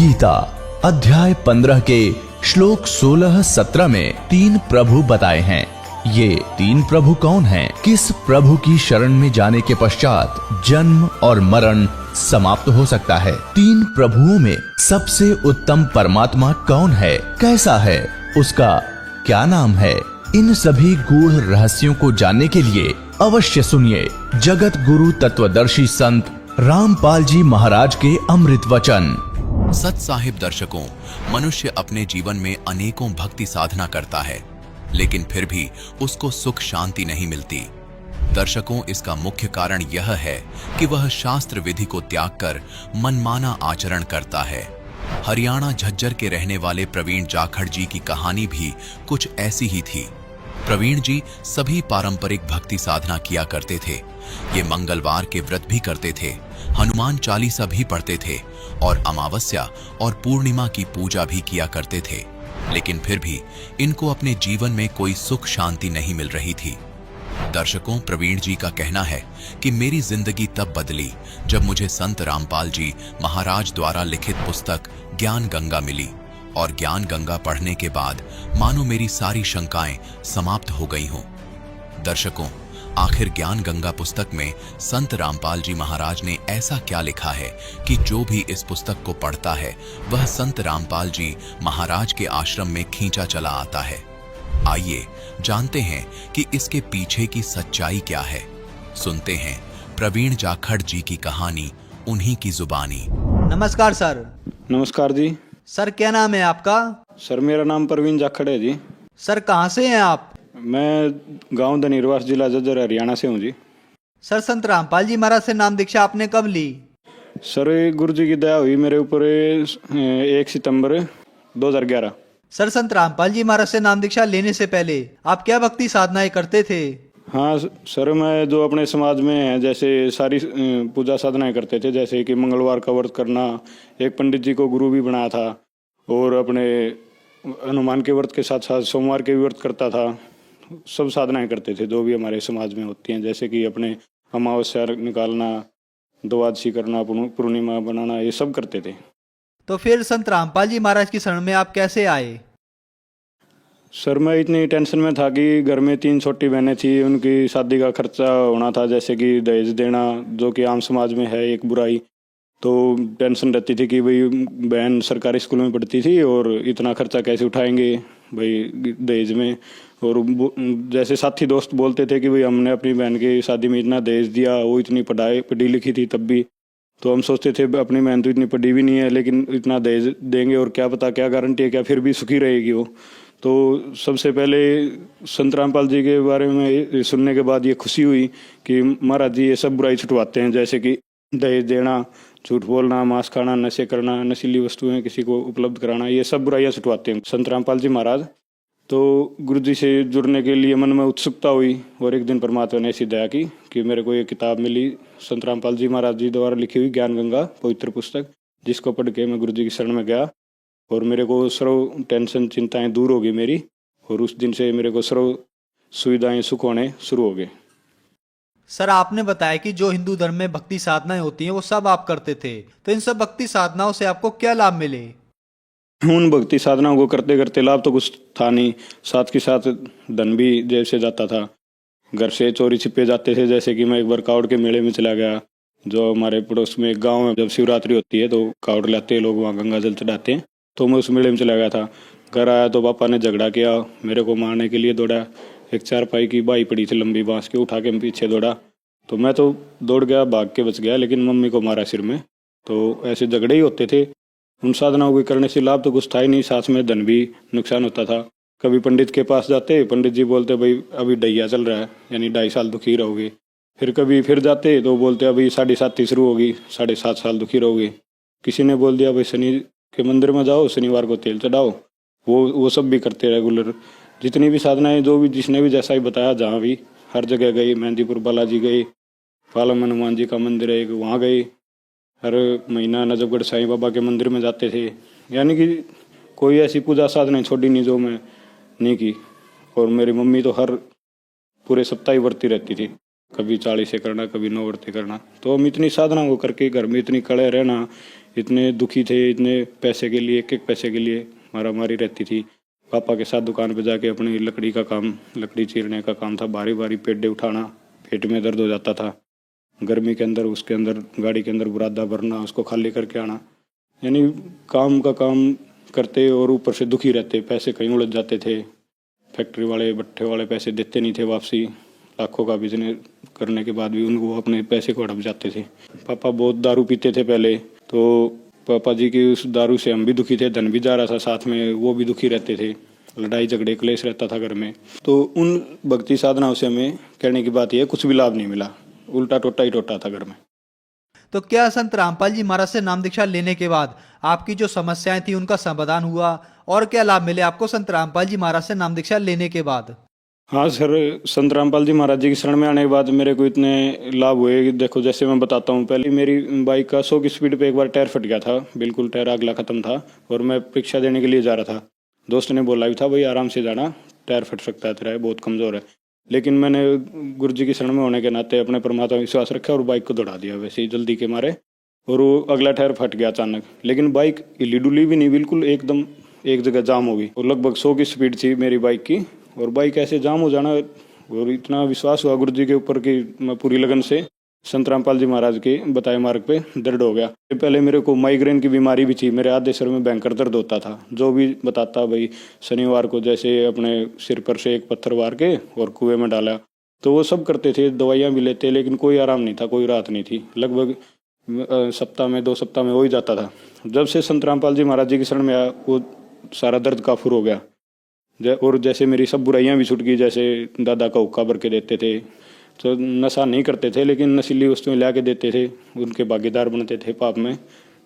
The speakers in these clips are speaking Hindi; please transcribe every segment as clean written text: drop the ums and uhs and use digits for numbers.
गीता अध्याय 15 के श्लोक 16-17 में 3 प्रभु बताए हैं। ये 3 प्रभु कौन हैं? किस प्रभु की शरण में जाने के पश्चात जन्म और मरण समाप्त हो सकता है? 3 प्रभुओं में सबसे उत्तम परमात्मा कौन है? कैसा है? उसका क्या नाम है? इन सभी गूढ़ रहस्यों को जानने के लिए अवश्य सुनिए जगत गुरु तत्वदर्शी संत रामपाल जी महाराज के अमृत वचन। सत साहिब दर्शकों, मनुष्य अपने जीवन में अनेकों भक्ति साधना करता है, लेकिन फिर भी उसको सुख शांति नहीं मिलती। दर्शकों, इसका मुख्य कारण यह है कि वह शास्त्र विधि को त्याग कर मनमाना आचरण करता है। हरियाणा झज्जर के रहने वाले प्रवीण जाखड़ जी की कहानी भी कुछ ऐसी ही थी। प्रवीण जी सभी पारंपरिक भक्ति साधना किया करते थे। ये मंगलवार के व्रत भी करते थे, हनुमान चालीसा भी पढ़ते थे और अमावस्या और पूर्णिमा की पूजा भी किया करते थे, लेकिन फिर भी इनको अपने जीवन में कोई सुख शांति नहीं मिल रही थी। दर्शकों, प्रवीण जी का कहना है कि मेरी जिंदगी तब बदली जब मुझे संत रामपाल जी महाराज द्वारा लिखित पुस्तक ज्ञान गंगा मिली, और ज्ञान गंगा पढ़ने के बाद मानो मेरी सारी शंकाएं समाप्त हो गई हों। दर्शकों, आखिर ज्ञान गंगा पुस्तक में संत रामपाल जी महाराज ने ऐसा क्या लिखा है कि जो भी इस पुस्तक को पढ़ता है वह संत रामपाल जी महाराज के आश्रम में खींचा चला आता है। आइए जानते हैं कि इसके पीछे की सच्चाई क्या है। सुनते हैं प्रवीण जाखड़ जी की कहानी, उन्हीं की जुबानी। नमस्कार सर। नमस्कार जी। सर क्या नाम है आपका? सर मेरा नाम प्रवीण जाखड़ है जी। सर कहाँ से हैं आप? मैं गांव धनीरवास जिला झज्जर हरियाणा से हूँ जी। सर संत रामपाल जी महाराज से नाम दीक्षा आपने कब ली? सर गुरु जी की दया हुई मेरे ऊपर 1 सितंबर 2011। सर संत रामपाल जी महाराज से नाम दीक्षा लेने से पहले आप क्या भक्ति साधनाएं करते थे? हाँ सर, मैं जो अपने समाज में है जैसे सारी पूजा साधनाएं करते थे, जैसे कि मंगलवार का व्रत करना, एक पंडित जी को गुरु भी बनाया था, और अपने हनुमान के व्रत के साथ साथ सोमवार के भी व्रत करता था। सब साधनाएं करते थे जो भी हमारे समाज में होती हैं, जैसे कि अपने अमावस्या निकालना, द्वादशी करना, पूर्णिमा बनाना, ये सब करते थे। तो फिर संत रामपाल जी महाराज की शरण में आप कैसे आए? सर मैं इतनी टेंशन में था कि घर में 3 छोटी बहनें थी, उनकी शादी का खर्चा होना था, जैसे कि दहेज देना, जो कि आम समाज में है एक बुराई। तो टेंशन रहती थी कि भाई बहन सरकारी स्कूल में पढ़ती थी और इतना खर्चा कैसे उठाएंगे भाई दहेज में। और जैसे साथी दोस्त बोलते थे कि भाई हमने अपनी बहन की शादी में इतना दहेज दिया, वो इतनी पढ़ी लिखी थी तब भी। तो हम सोचते थे अपनी बहन तो इतनी पढ़ी भी नहीं है, लेकिन इतना दहेज देंगे और क्या पता, क्या गारंटी है, क्या फिर भी सुखी रहेगी वो। तो सबसे पहले संत रामपाल जी के बारे में सुनने के बाद ये खुशी हुई कि महाराज जी ये सब बुराई छुटवाते हैं, जैसे कि दहेज देना, झूठ बोलना, मांस खाना, नशे करना, नशीली वस्तुएं किसी को उपलब्ध कराना, ये सब बुराइयां छुटवाते हैं संत रामपाल जी महाराज। तो गुरु जी से जुड़ने के लिए मन में उत्सुकता हुई, और एक दिन परमात्मा ने ऐसी दया की कि मेरे को ये किताब मिली संत रामपाल जी महाराज जी द्वारा लिखी हुई ज्ञान गंगा पवित्र पुस्तक, जिसको पढ़ के मैं गुरु जी की शरण में गया और मेरे को सर्व टेंशन चिंताएं दूर हो गई मेरी, और उस दिन से मेरे को सर्व सुविधाएं सुख होने शुरू हो गए। सर आपने बताया कि जो हिंदू धर्म में भक्ति साधनाएं होती हैं वो सब आप करते थे, तो इन सब भक्ति साधनाओं से आपको क्या लाभ मिले? उन भक्ति साधनाओं को करते करते लाभ तो कुछ था नहीं, साथ के साथ धन भी जेब से जाता था। घर से चोरी छिपे जाते थे, जैसे कि मैं एक बार कावड़ के मेले में चला गया, जो हमारे पड़ोस में एक गाँव है, जब शिवरात्रि होती है तो कावड़ लाते हैं लोग, वहाँ गंगा जल चढ़ाते हैं। तो मैं उस मेले में चला गया था। घर आया तो पापा ने झगड़ा किया, मेरे को मारने के लिए दौड़ा। एक 4 पाई की बाई पड़ी थी लंबी बांस के, उठा के पीछे दौड़ा, तो मैं तो दौड़ गया, भाग के बच गया, लेकिन मम्मी को मारा सिर में। तो ऐसे झगड़े ही होते थे। उन साधनाओं को करने से लाभ तो कुछ था ही नहीं, साथ में धन भी नुकसान होता था। कभी पंडित के पास जाते, पंडित जी बोलते भाई अभी डैया चल रहा है, यानी 2.5 साल दुखी रहोगे। फिर कभी फिर जाते तो बोलते अभी 7.5 शुरू होगी, 7.5 साल दुखी रहोगे। किसी ने बोल दिया भाई शनि के मंदिर में जाओ, शनिवार को तेल चढ़ाओ, वो सब भी करते रेगुलर। जितनी भी साधनाएं जो भी जिसने भी जैसा ही बताया, जहाँ भी हर जगह गई, मेहंदीपुर बालाजी गई, पालम हनुमान जी का मंदिर है एक, वहाँ गई। हर महीना नजफगढ़ साईं बाबा के मंदिर में जाते थे, यानी कि कोई ऐसी पूजा साधनाएं छोड़ी नहीं जो मैं नहीं की। और मेरी मम्मी तो हर पूरे सप्ताह ही व्रती रहती थी। कभी 40 से करना, कभी 9 व्रतें करना। तो हम इतनी साधना को करके घर में इतनी कड़े रहना, इतने दुखी थे, इतने पैसे के लिए, एक एक पैसे के लिए मारा मारी रहती थी। पापा के साथ दुकान पे जाके अपनी लकड़ी का काम, लकड़ी चीरने का काम था, भारी भारी पेड्डे उठाना, पेट में दर्द हो जाता था। गर्मी के अंदर उसके अंदर गाड़ी के अंदर बुरादा भरना, उसको खाली करके आना, यानी काम का काम करते और ऊपर से दुखी रहते। पैसे कहीं उलझ जाते थे, फैक्ट्री वाले भट्ठे वाले पैसे देते नहीं थे वापसी। लाखों का बिजनेस करने के बाद भी उनको अपने पैसे को हड़प जाते थे। पापा बहुत दारू पीते थे पहले, तो पापा जी की उस दारू से हम भी दुखी थे, धन भी जा रहा था साथ में, वो भी दुखी रहते थे, लड़ाई झगड़े क्लेश रहता था घर में। तो उन भक्ति साधनाओं से हमें कहने की बात यह, कुछ भी लाभ नहीं मिला, उल्टा टोटा ही टोटा था घर में। तो क्या संत रामपाल जी महाराज से नाम दीक्षा लेने के बाद आपकी जो समस्याएं थी उनका समाधान हुआ, और क्या लाभ मिले आपको संत रामपाल जी महाराज से नाम दीक्षा लेने के बाद? हाँ सर, संत रामपाल जी महाराज जी की शरण में आने के बाद मेरे को इतने लाभ हुए कि देखो, जैसे मैं बताता हूँ। पहले मेरी बाइक का 100 की स्पीड पे एक बार टायर फट गया था, बिल्कुल टायर अगला खत्म था, और मैं परीक्षा देने के लिए जा रहा था। दोस्त ने बोला भी था, भाई आराम से जाना, टायर फट सकता है तेरा, बहुत कमज़ोर है। लेकिन मैंने गुरु जी की शरण में होने के नाते अपने परमात्मा विश्वास रखा और बाइक को दौड़ा दिया वैसे ही जल्दी के मारे, और वो अगला टायर फट गया अचानक। लेकिन बाइक हिली डुली भी नहीं, बिल्कुल एकदम एक जगह जाम हो गई, और लगभग 100 की स्पीड थी मेरी बाइक की, और बाइक ऐसे जाम हो जाना। और इतना विश्वास हुआ गुरु जी के ऊपर कि मैं पूरी लगन से संत रामपाल जी महाराज के बताए मार्ग पे दृढ़ हो गया। पहले मेरे को माइग्रेन की बीमारी भी थी, मेरे आधे सिर में भयंकर दर्द होता था। जो भी बताता भाई, शनिवार को जैसे अपने सिर पर से एक पत्थर वार के और कुएं में डाला, तो वो सब करते थे, दवाइयाँ भी लेते, लेकिन कोई आराम नहीं था, कोई राहत नहीं थी। लगभग सप्ताह में 2 सप्ताह में हो ही जाता था। जब से संत रामपाल जी महाराज जी की शरण में आया, वो सारा दर्द काफूर हो गया, और जैसे मेरी सब बुराइयां भी छूट गई। जैसे दादा का हुक्का भर के देते थे, तो नशा नहीं करते थे, लेकिन नशीली वस्तुएं ला के देते थे, उनके भागीदार बनते थे पाप में।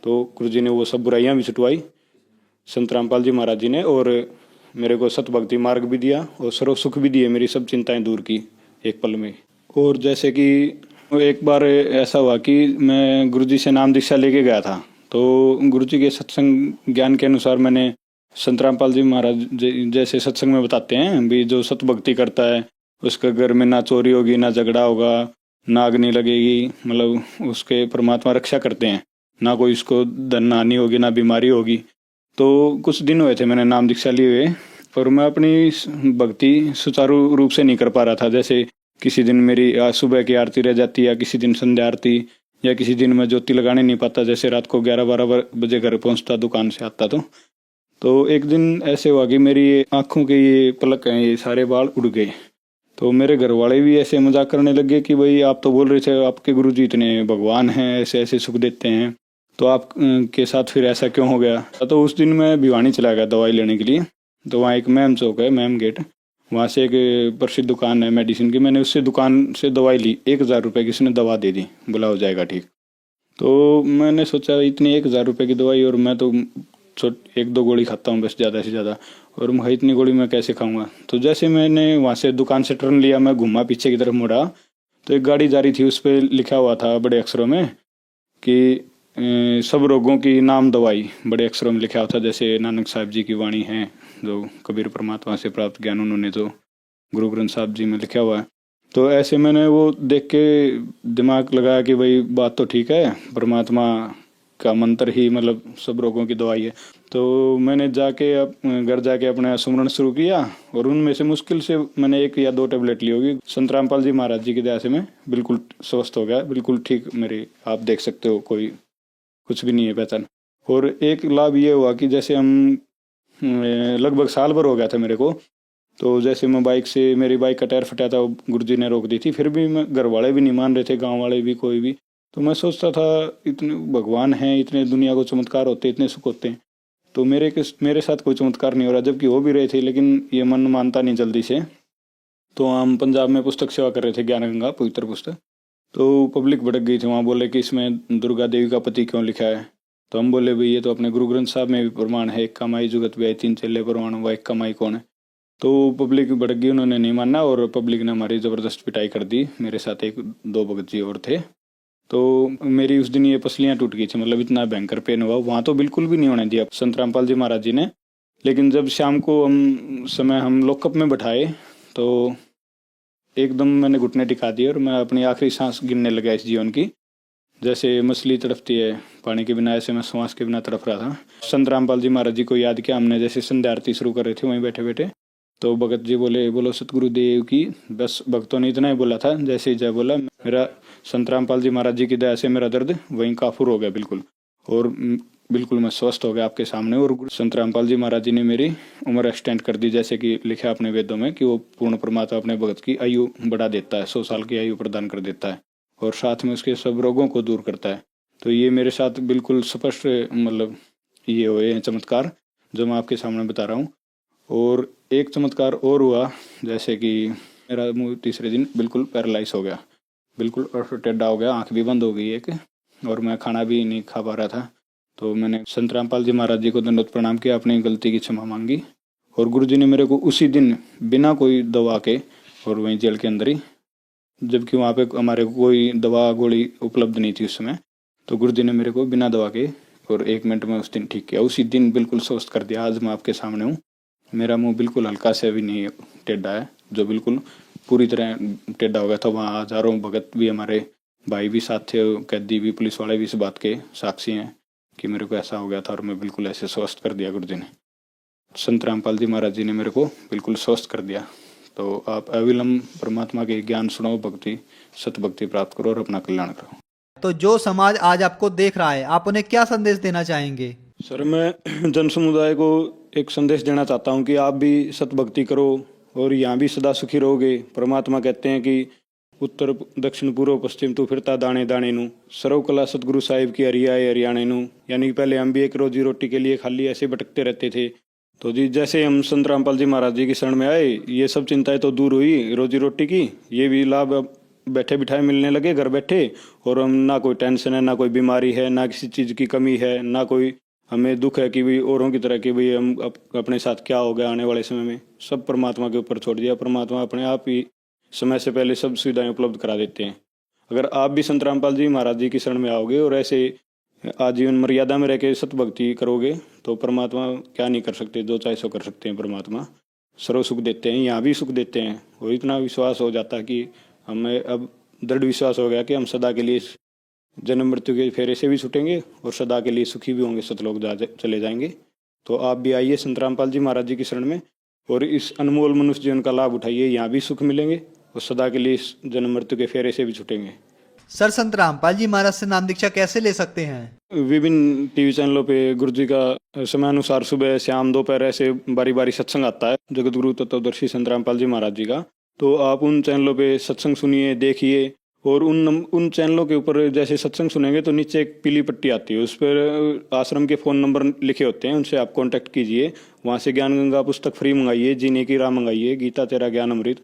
तो गुरु जी ने वो सब बुराइयां भी छुटवाई, संत रामपाल जी महाराज जी ने, और मेरे को सतभक्ति मार्ग भी दिया और सर्व सुख भी दिए, मेरी सब चिंताएं दूर की एक पल में। और जैसे कि एक बार ऐसा हुआ कि मैं गुरु जी से नाम दीक्षा लेके गया था, तो गुरु जी के सत्संग ज्ञान के अनुसार मैंने संत रामपाल जी महाराज जैसे सत्संग में बताते हैं भी, जो सत भक्ति करता है उसके घर में ना चोरी होगी, ना झगड़ा होगा, ना अग्नि लगेगी, मतलब उसके परमात्मा रक्षा करते हैं, ना कोई उसको धन हानि होगी, ना बीमारी होगी। तो कुछ दिन हुए थे मैंने नाम दीक्षा लिए हुए, और मैं अपनी भक्ति सुचारू रूप से नहीं कर पा रहा था। जैसे किसी दिन मेरी सुबह की आरती रह जाती, या किसी दिन संध्या आरती, या किसी दिन मैं ज्योति लगाने नहीं पाता, जैसे रात को 11-12 बजे घर पहुंचता दुकान से आता। तो एक दिन ऐसे हुआ कि मेरी आंखों के ये पलक हैं, ये सारे बाल उड़ गए। तो मेरे घर वाले भी ऐसे मजाक करने लगे कि भाई आप तो बोल रहे थे आपके गुरुजी इतने भगवान हैं, ऐसे ऐसे सुख देते हैं, तो आप के साथ फिर ऐसा क्यों हो गया। तो उस दिन मैं भिवानी चला गया दवाई लेने के लिए। तो वहाँ एक मैम चौक है, मैम गेट, वहाँ से एक प्रसिद्ध दुकान है मेडिसिन की, मैंने उससे दुकान से दवाई ली। 1000 रुपये की उसने दवा दे दी, बोला हो जाएगा ठीक। तो मैंने सोचा इतनी 1000 रुपये की दवाई, और मैं तो 1-2 गोली खाता हूँ बस, ज़्यादा से ज़्यादा, और मैं इतनी गोली मैं कैसे खाऊंगा। तो जैसे मैंने वहाँ से दुकान से टर्न लिया, मैं घूमा पीछे की तरफ मुड़ा, तो एक गाड़ी जा रही थी, उस पर लिखा हुआ था बड़े अक्षरों में कि सब रोगों की नाम दवाई, बड़े अक्षरों में लिखा हुआ था। जैसे नानक साहब जी की वाणी है, जो कबीर परमात्मा से प्राप्त ज्ञान उन्होंने जो गुरु ग्रंथ साहब जी में लिखा हुआ है। तो ऐसे मैंने वो देख के दिमाग लगाया कि भाई बात तो ठीक है, परमात्मा का मंत्र ही मतलब सब रोगों की दवाई है। तो मैंने जाके घर जाके अपना सुमरण शुरू किया, और उनमें से मुश्किल से मैंने 1 या 2 टेबलेट ली होगी। संत रामपाल जी महाराज जी की दया से मैं बिल्कुल स्वस्थ हो गया, बिल्कुल ठीक मेरे, आप देख सकते हो कोई कुछ भी नहीं है पहचान। और एक लाभ ये हुआ कि जैसे हम लगभग साल भर हो गया था मेरे को, तो जैसे मैं बाइक से, मेरी बाइक का टायर फटा था, गुरुजी ने रोक दी थी, फिर भी मैं, घर वाले भी नहीं मान रहे थे, गाँव वाले भी, कोई भी। तो मैं सोचता था इतने भगवान हैं, इतने दुनिया को चमत्कार होते, इतने सुख होते हैं, तो मेरे साथ कोई चमत्कार नहीं हो रहा, जबकि हो भी रहे थे, लेकिन ये मन मानता नहीं जल्दी से। तो हम पंजाब में पुस्तक सेवा कर रहे थे, ज्ञान गंगा पवित्र पुस्तक, तो पब्लिक भड़क गई थी। वहाँ बोले कि इसमें दुर्गा देवी का पति क्यों लिखा है। तो हम बोले भाई ये तो अपने गुरु ग्रंथ साहब में भी प्रमाण है, एक कमाई जुगत भी 3 चेले प्रमाण हुआ, एक कमाई कौन है। तो पब्लिक भड़क गई, उन्होंने नहीं माना, और पब्लिक ने हमारी ज़बरदस्त पिटाई कर दी। मेरे साथ 1-2 भगत जी और थे। तो मेरी उस दिन ये पसलियाँ टूट गई थी, मतलब इतना भयंकर पेन हुआ। वहाँ तो बिल्कुल भी नहीं होने दिया संत रामपाल जी महाराज जी ने। लेकिन जब शाम को हम लॉकअप में बैठाए, तो एकदम मैंने घुटने टिका दिए और मैं अपनी आखिरी सांस गिनने लगा इस जीवन की। जैसे मछली तड़पती है पानी के बिना, ऐसे मैं श्वास के बिना तड़प रहा था। संत रामपाल जी महाराज जी को याद किया हमने, जैसे संध्या आरती शुरू कर रहे थे वहीं बैठे बैठे। तो भगत जी बोले, बोलो सतगुरुदेव की। बस भक्तों ने इतना ही बोला था। जैसे ही जय बोला, मेरा संत रामपाल जी महाराज जी की दया से मेरा दर्द वहीं काफूर हो गया बिल्कुल, और बिल्कुल मैं स्वस्थ हो गया आपके सामने। और संत रामपाल जी महाराज जी ने मेरी उम्र एक्सटेंड कर दी, जैसे कि लिखा अपने वेदों में कि वो पूर्ण परमात्मा अपने भगत की आयु बढ़ा देता है, 100 साल की आयु प्रदान कर देता है और साथ में उसके सब रोगों को दूर करता है। तो ये मेरे साथ बिल्कुल स्पष्ट मतलब ये हुए हैं चमत्कार जो मैं आपके सामने बता रहा हूँ। और एक चमत्कार और हुआ, जैसे कि मेरा मुंह तीसरे दिन बिल्कुल पैरालाइज हो गया, बिल्कुल टेढ़ा हो गया, आंख भी बंद हो गई एक, और मैं खाना भी नहीं खा पा रहा था। तो मैंने संत रामपाल जी महाराज जी को दंडवत प्रणाम किया, अपनी गलती की क्षमा मांगी, और गुरु जी ने मेरे को उसी दिन बिना कोई दवा के, और वहीं जेल के अंदर ही, जबकि वहाँ पे हमारे को कोई दवा गोली उपलब्ध नहीं थी उस समय, तो गुरु जी ने मेरे को बिना दवा के और 1 मिनट में उस दिन ठीक किया, उसी दिन बिल्कुल स्वस्थ कर दिया। आज मैं आपके सामने हूँ, मेरा मुंह बिल्कुल हल्का से भी नहीं टेढ़ा है, जो बिल्कुल पूरी तरह टेढ़ा हो गया था। वहाँ हजारों भगत भी, हमारे भाई भी साथ थे, कैदी भी, पुलिस वाले भी इस बात के साक्षी हैं कि मेरे को ऐसा हो गया था और मैं बिल्कुल ऐसे स्वस्थ कर दिया गुरु जी ने। संत रामपाल जी महाराज जी ने मेरे को बिल्कुल स्वस्थ कर दिया। तो आप अविलंब परमात्मा के ज्ञान सुनो, भक्ति सत भक्ति प्राप्त करो और अपना कल्याण करो। तो जो समाज आज आपको देख रहा है, आप उन्हें क्या संदेश देना चाहेंगे? सर, मैं जन समुदाय को एक संदेश देना चाहता हूँ कि आप भी सत भक्ति करो और यहाँ भी सदा सुखी रहोगे। परमात्मा कहते हैं कि उत्तर दक्षिण पूर्व पश्चिम तू फिरता दाने दाने नू, सर्व कला सतगुरु साहिब की हरियाए हरियाणे नू। यानी कि पहले हम भी एक रोजी रोटी के लिए खाली ऐसे भटकते रहते थे, तो जी जैसे हम संत रामपाल जी महाराज जी की शरण में आए, ये सब चिंताएं तो दूर हुई रोजी रोटी की, ये भी लाभ अब बैठे बिठाए मिलने लगे घर बैठे। और हम ना कोई टेंशन है, ना कोई बीमारी है, ना किसी चीज़ की कमी है, ना कोई हमें दुख है कि भाई औरों की तरह कि भाई हम अपने साथ क्या हो गया आने वाले समय में। सब परमात्मा के ऊपर छोड़ दिया। परमात्मा अपने आप ही समय से पहले सब सुविधाएं उपलब्ध करा देते हैं। अगर आप भी संत रामपाल जी महाराज जी की शरण में आओगे और ऐसे आजीवन मर्यादा में रह के सत भक्ति करोगे, तो परमात्मा क्या नहीं कर सकते, जो चाहे सो कर सकते हैं। परमात्मा सर्व सुख देते हैं, यहाँ भी सुख देते हैं। और इतना विश्वास हो जाता है कि हमें अब दृढ़ विश्वास हो गया कि हम सदा के लिए जन्म मृत्यु के फेरे से भी छूटेंगे और सदा के लिए सुखी भी होंगे, सतलोक चले जाएंगे। तो आप भी आइए संत रामपाल जी महाराज जी की शरण में और इस अनमोल मनुष्य जीवन का लाभ उठाइए। यहाँ भी सुख मिलेंगे और सदा के लिए जन्म मृत्यु के फेरे से भी छूटेंगे। सर, संत रामपाल जी महाराज से नाम दीक्षा कैसे ले सकते हैं? विभिन्न टीवी चैनलों पे गुरु जी का समयानुसार सुबह शाम दोपहर ऐसे बारी बारी सत्संग आता है, जगत गुरु तत्वदर्शी संत रामपाल जी महाराज जी का। तो आप उन चैनलों पे सत्संग सुनिए, देखिए। और उन चैनलों के ऊपर जैसे सत्संग सुनेंगे तो नीचे एक पीली पट्टी आती है, उस पर आश्रम के फ़ोन नंबर लिखे होते हैं, उनसे आप कांटेक्ट कीजिए। वहाँ से ज्ञान गंगा पुस्तक फ्री मंगाइए, जीने की राह मंगाइए, गीता तेरा ज्ञान अमृत,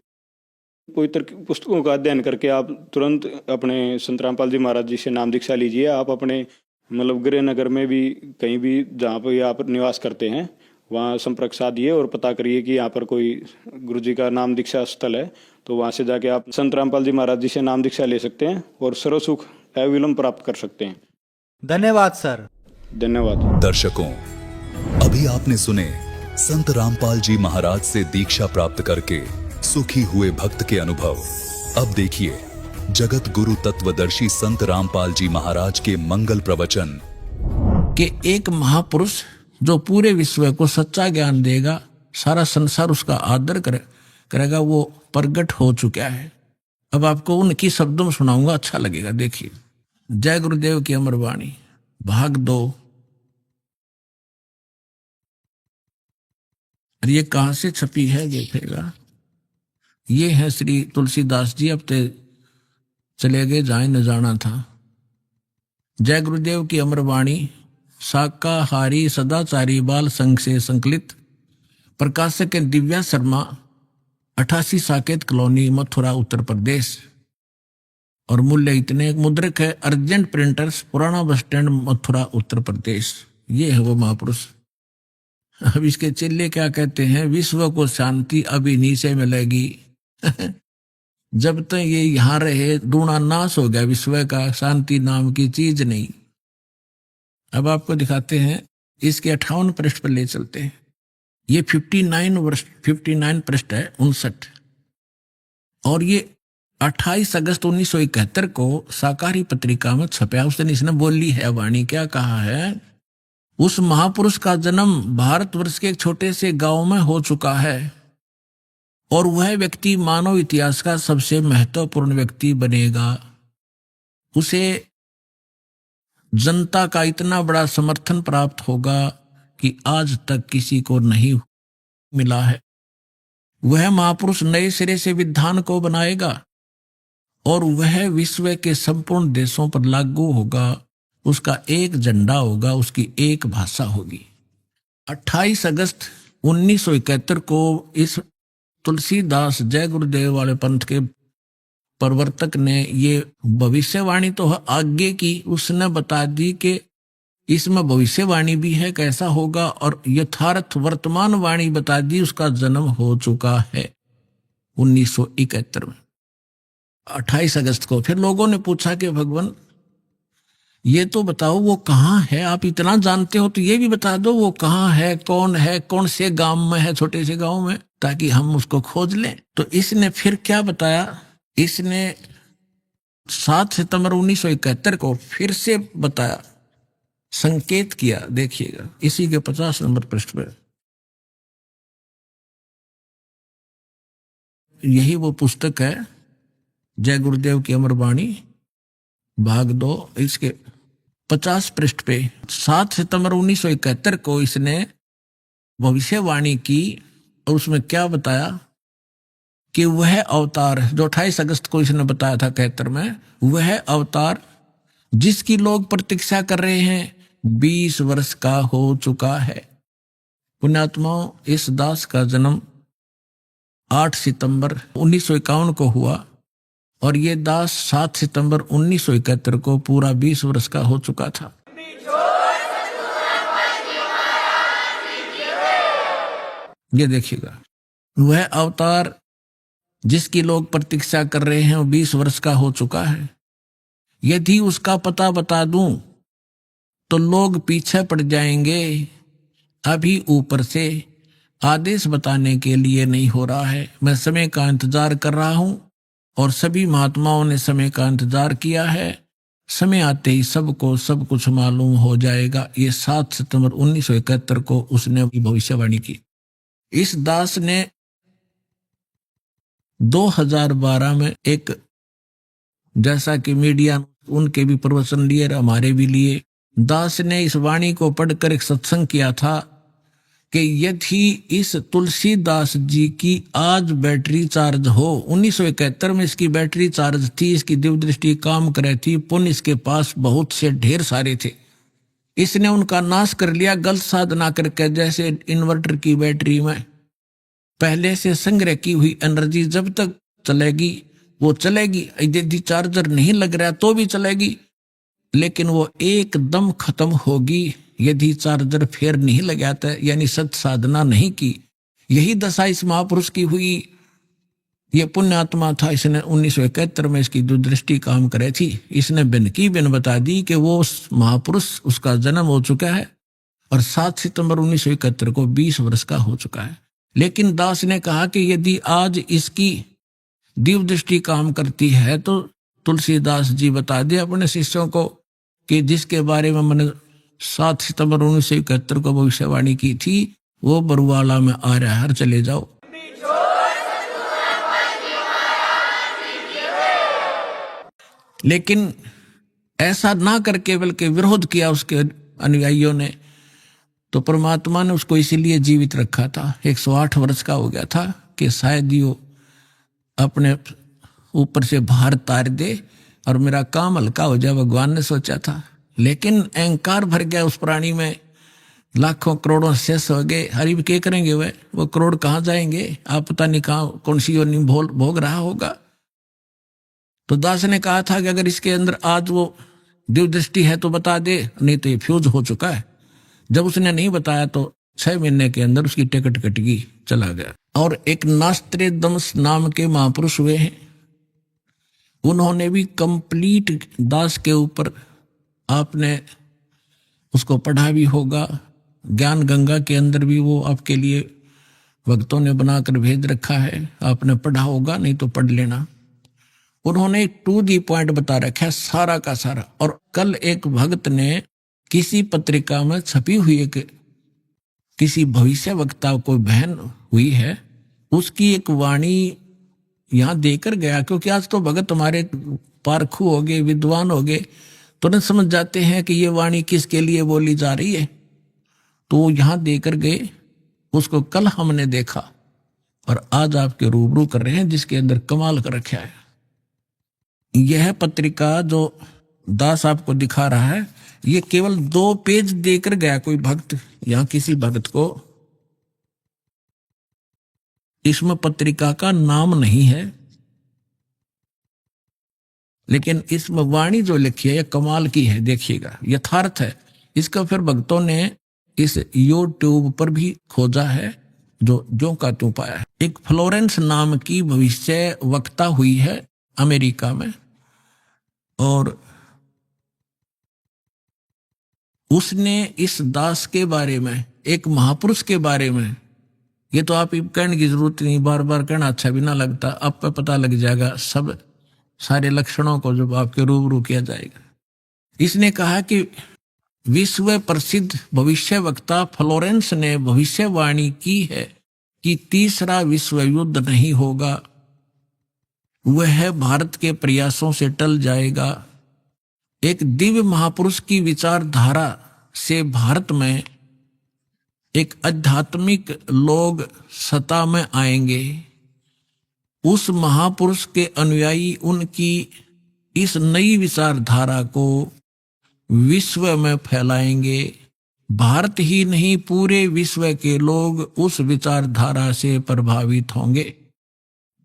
पवित्र पुस्तकों का अध्ययन करके आप तुरंत अपने संत रामपाल जी महाराज जी से नाम दीक्षा लीजिए। आप अपने मतलब गृह नगर में भी कहीं भी जहाँ पर आप निवास करते हैं वहाँ संपर्क साधिए और पता करिए कि यहाँ पर कोई गुरु जी का नाम दीक्षा स्थल है। तो वहाँ से जाके आप संत रामपाल जी महाराज जी से नाम दीक्षा ले सकते हैं और सर्व सुख अविलंब प्राप्त कर सकते हैं। धन्यवाद सर। धन्यवाद। दर्शकों, अभी आपने सुने संत रामपाल जी महाराज से दीक्षा प्राप्त करके सुखी हुए भक्त के अनुभव। अब देखिए जगत गुरु तत्वदर्शी संत रामपाल जी महाराज के मंगल प्रवचन। कि एक महापुरुष जो पूरे विश्व को सच्चा ज्ञान देगा, सारा संसार उसका आदर करेगा, वो प्रगट हो चुका है। अब आपको उनकी शब्दों में सुनाऊंगा, अच्छा लगेगा। देखिए, जय गुरुदेव की अमर वाणी, भाग 2। ये कहां से छपी है देखिएगा। ये है श्री तुलसीदास जी, अब ते चले गए जहां न जाना था। जय गुरुदेव की अमर वाणी, शाकाहारी सदाचारी बाल संघ से संकलित, प्रकाशक दिव्या शर्मा, 88 साकेत कॉलोनी, मथुरा, उत्तर प्रदेश। और मूल्य इतने, मुद्रक है अर्जेंट प्रिंटर्स, पुराना बस स्टैंड, मथुरा, उत्तर प्रदेश। ये है वो महापुरुष। अब इसके चेले क्या कहते हैं, विश्व को शांति अब इन्हीं से मिलेगी। जब तक ये यहाँ रहे दूना नाश हो गया विश्व का, शांति नाम की चीज नहीं। अब आपको दिखाते हैं, इसके 58 पृष्ठ पर ले चलते हैं। ये 59 पृष्ठ है, 59। और ये 28 अगस्त 1971 को साकारी पत्रिका में छपया। उस दिन इसने बोली है वाणी, क्या कहा है? उस महापुरुष का जन्म भारतवर्ष के एक छोटे से गांव में हो चुका है और वह व्यक्ति मानव इतिहास का सबसे महत्वपूर्ण व्यक्ति बनेगा। उसे जनता का इतना बड़ा समर्थन प्राप्त होगा कि आज तक किसी को नहीं मिला है। वह महापुरुष नए सिरे से विधान को बनाएगा और वह विश्व के संपूर्ण देशों पर लागू होगा। उसका एक झंडा होगा, उसकी एक भाषा होगी। 28 अगस्त 1971 को इस तुलसीदास जय गुरुदेव वाले पंथ के प्रवर्तक ने ये भविष्यवाणी तो आगे की, उसने बता दी कि इसमें भविष्यवाणी भी है कैसा होगा, और यथार्थ वर्तमान वाणी बता दी, उसका जन्म हो चुका है 1971 में 28 अगस्त को। फिर लोगों ने पूछा कि भगवान ये तो बताओ वो कहाँ है, आप इतना जानते हो तो ये भी बता दो वो कहाँ है, कौन से गांव में है, छोटे से गांव में, ताकि हम उसको खोज लें। तो इसने फिर क्या बताया, इसने 7 सितंबर 1971 को फिर से बताया, संकेत किया। देखिएगा इसी के 50 नंबर पृष्ठ पर, यही वो पुस्तक है जय गुरुदेव की अमर वाणी भाग 2, इसके 50 पृष्ठ पे 7 सितंबर 1971 को इसने भविष्यवाणी की और उसमें क्या बताया कि वह अवतार जो 28 अगस्त को इसने बताया था 71 में, वह अवतार जिसकी लोग प्रतीक्षा कर रहे हैं 20 वर्ष का हो चुका है। पुण्यात्माओं, इस दास का जन्म 8 सितंबर 1951 को हुआ और ये दास 7 सितंबर 1971 को पूरा 20 वर्ष का हो चुका था। ये देखिएगा, वह अवतार जिसकी लोग प्रतीक्षा कर रहे हैं वो 20 वर्ष का हो चुका है। यदि उसका पता बता दूं तो लोग पीछे पड़ जाएंगे। अभी ऊपर से आदेश बताने के लिए नहीं हो रहा है। मैं समय का इंतजार कर रहा हूं और सभी महात्माओं ने समय का इंतजार किया है। समय आते ही सबको सब कुछ मालूम हो जाएगा। ये 7 सितंबर 1971 को उसने भविष्यवाणी की। इस दास ने 2012 में एक, जैसा कि मीडिया उनके भी प्रवचन लिए और हमारे भी लिए, दास ने इस वाणी को पढ़कर एक सत्संग किया था कि यदि इस तुलसीदास जी की आज बैटरी चार्ज हो, 1971 में इसकी बैटरी चार्ज थी, इसकी दिव्य दृष्टि काम कर रही थी, पुण्य इसके पास बहुत से ढेर सारे थे, इसने उनका नाश कर लिया गलत साधना करके। जैसे इन्वर्टर की बैटरी में पहले से संग्रह की हुई एनर्जी जब तक चलेगी वो चलेगी, यदि चार्जर नहीं लग रहा तो भी चलेगी, लेकिन वो एकदम खत्म होगी यदि चार्जर फिर नहीं लगाता, यानी सत साधना नहीं की। यही दशा इस महापुरुष की हुई। ये पुण्यात्मा था, इसने 1971 में इसकी दूरदृष्टि काम करे थी। इसने बिन की बिन बता दी कि वो उस महापुरुष, उसका जन्म हो चुका है और 7 सितंबर 1971 को 20 वर्ष का हो चुका है। लेकिन दास ने कहा कि यदि आज इसकी दिव्य दृष्टि काम करती है तो तुलसीदास जी बता दे अपने शिष्यों को कि जिसके बारे में मैंने 7 सितंबर 1971 को भविष्यवाणी की थी वो बरुवाला में आ रहा है, चले जाओ। लेकिन ऐसा ना करके बल्कि विरोध किया उसके अनुयायियों ने, तो परमात्मा ने उसको इसीलिए जीवित रखा था। 108 वर्ष का हो गया था कि शायद यो अपने ऊपर से भार तार दे और मेरा काम हल्का हो जाए, भगवान ने सोचा था। लेकिन अहंकार भर गया उस प्राणी में, लाखों करोड़ों शेष हो गए। हरि भी क्या करेंगे, वो करोड़ कहाँ जाएंगे, आप पता नहीं कहाँ कौन सी योनि भोग रहा होगा। तो दास ने कहा था कि अगर इसके अंदर आज वो दिव्य दृष्टि है तो बता दे, नहीं तो ये फ्यूज हो चुका है। जब उसने नहीं बताया तो 6 महीने के अंदर उसकी टिकट कट गई, चला गया। और एक नास्त्रे दमस नाम के महापुरुष हुए हैं, उन्होंने भी कंप्लीट दास के ऊपर, आपने उसको पढ़ा भी होगा, ज्ञान गंगा के अंदर भी वो आपके लिए भक्तों ने बनाकर भेज रखा है, आपने पढ़ा होगा, नहीं तो पढ़ लेना। उन्होंने टू दी पॉइंट बता रखा है सारा का सारा। और कल एक भक्त ने किसी पत्रिका में छपी हुई एक किसी भविष्य वक्ता कोई बहन हुई है, उसकी एक वाणी यहां देकर गया, क्योंकि आज तो भगत तुम्हारे पारखू हो गए, विद्वान हो गए, तुरंत समझ जाते हैं कि ये वाणी किसके लिए बोली जा रही है। तो यहां देकर गए, उसको कल हमने देखा और आज आपके रूबरू कर रहे हैं, जिसके अंदर कमाल कर रखा है। यह पत्रिका जो दास आपको दिखा रहा है, ये केवल 2 पेज देकर गया कोई भक्त, यहां किसी भक्त को इसमें पत्रिका का नाम नहीं है, लेकिन इसमें वाणी जो लिखी है ये कमाल की है, देखिएगा, यथार्थ है। इसका फिर भक्तों ने इस यूट्यूब पर भी खोजा है, जो का त्यों पाया है। एक फ्लोरेंस नाम की भविष्य वक्ता हुई है अमेरिका में, और उसने इस दास के बारे में, एक महापुरुष के बारे में, ये तो आप कहने की जरूरत नहीं, बार बार कहना अच्छा भी ना लगता, आप पे पता लग जाएगा सब सारे लक्षणों को जब आपके रूबरू किया जाएगा। इसने कहा कि विश्व प्रसिद्ध भविष्य वक्ता फ्लोरेंस ने भविष्यवाणी की है कि तीसरा विश्व युद्ध नहीं होगा, वह भारत के प्रयासों से टल जाएगा। एक दिव्य महापुरुष की विचारधारा से भारत में एक आध्यात्मिक लोग सत्ता में आएंगे। उस महापुरुष के अनुयायी उनकी इस नई विचारधारा को विश्व में फैलाएंगे। भारत ही नहीं, पूरे विश्व के लोग उस विचारधारा से प्रभावित होंगे।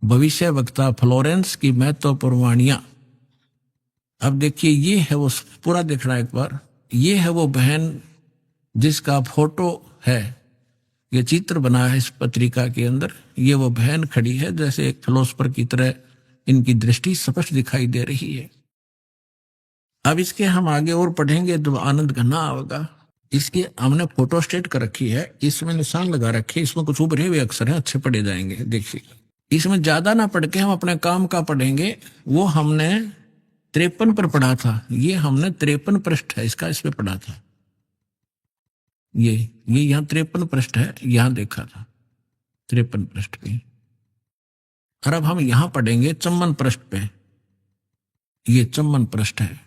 भविष्य वक्ता फ्लोरेंस की महत्वपूर्ण वाणियां। अब देखिए, ये है वो, पूरा देखना एक बार, ये है वो बहन जिसका फोटो है, ये चित्र बना है इस पत्रिका के अंदर। ये वो बहन खड़ी है, जैसे एक फिलोसफर की तरह इनकी दृष्टि स्पष्ट दिखाई दे रही है। अब इसके हम आगे और पढ़ेंगे तो आनंद घना होगा। इसके हमने फोटो स्टेट कर रखी है, इसमें निशान लगा रखे, इसमें कुछ उभरे हुए अक्षर हैं, अच्छे पढ़े जाएंगे। देखिए, इसमें ज्यादा ना पढ़ के हम अपने काम का पढ़ेंगे। वो हमने 53 पर पढ़ा था, ये हमने 53 पृष्ठ है इसका, इस पे पढ़ा था। ये यहाँ 53 पृष्ठ है, यहां देखा था 53 पृष्ठ पे। और अब हम यहां पढ़ेंगे 54 पृष्ठ पे। ये 54 पृष्ठ है।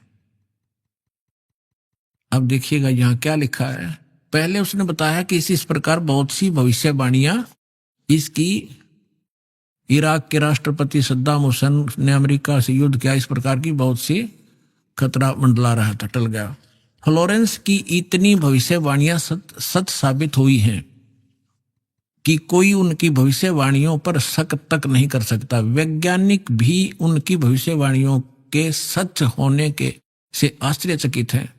अब देखिएगा यहाँ क्या लिखा है। पहले उसने बताया कि इस प्रकार बहुत सी भविष्यवाणियां इसकी, इराक के राष्ट्रपति सद्दाम हुसैन ने अमेरिका से युद्ध किया, इस प्रकार की बहुत सी खतरा मंडला रहा था, टल गया। फ्लोरेंस की इतनी भविष्यवाणियां सच साबित हुई हैं कि कोई उनकी भविष्यवाणियों पर शक तक नहीं कर सकता। वैज्ञानिक भी उनकी भविष्यवाणियों के सच होने के से आश्चर्यचकित हैं।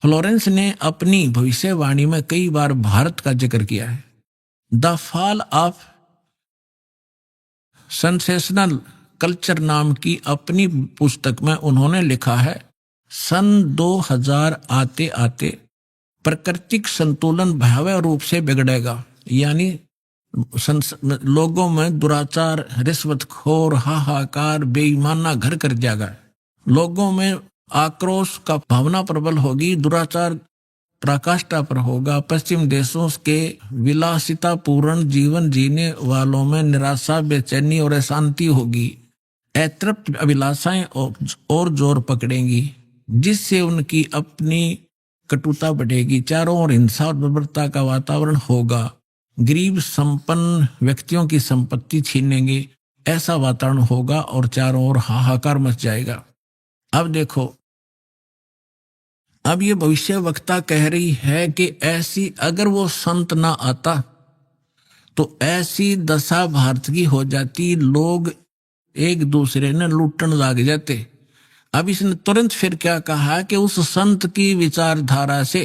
फ्लोरेंस ने अपनी भविष्यवाणी में कई बार भारत का जिक्र किया है। The fall of sensational culture नाम की अपनी पुस्तक में उन्होंने लिखा है, सन 2000 आते आते प्राकृतिक संतुलन भयावह रूप से बिगड़ेगा। यानी लोगों में दुराचार, रिश्वतखोर, हाहाकार, बेईमाना घर कर जाएगा। लोगों में आक्रोश का भावना प्रबल होगी, दुराचार पराकाष्ठा पर होगा। पश्चिम देशों के विलासितापूर्ण जीवन जीने वालों में निराशा, बेचैनी और अशांति होगी। अतृप्त अभिलाषाएं और जोर पकड़ेंगी, जिससे उनकी अपनी कटुता बढ़ेगी। चारों ओर हिंसा और बर्बरता का वातावरण होगा। गरीब संपन्न व्यक्तियों की संपत्ति छीनेंगे, ऐसा वातावरण होगा और चारों ओर हाहाकार मच जाएगा। अब देखो, अब ये भविष्य वक्ता कह रही है कि ऐसी, अगर वो संत ना आता तो ऐसी दशा भारत की हो जाती, लोग एक दूसरे ने लूटने लग जाते। अब इसने तुरंत फिर क्या कहा कि उस संत की विचारधारा से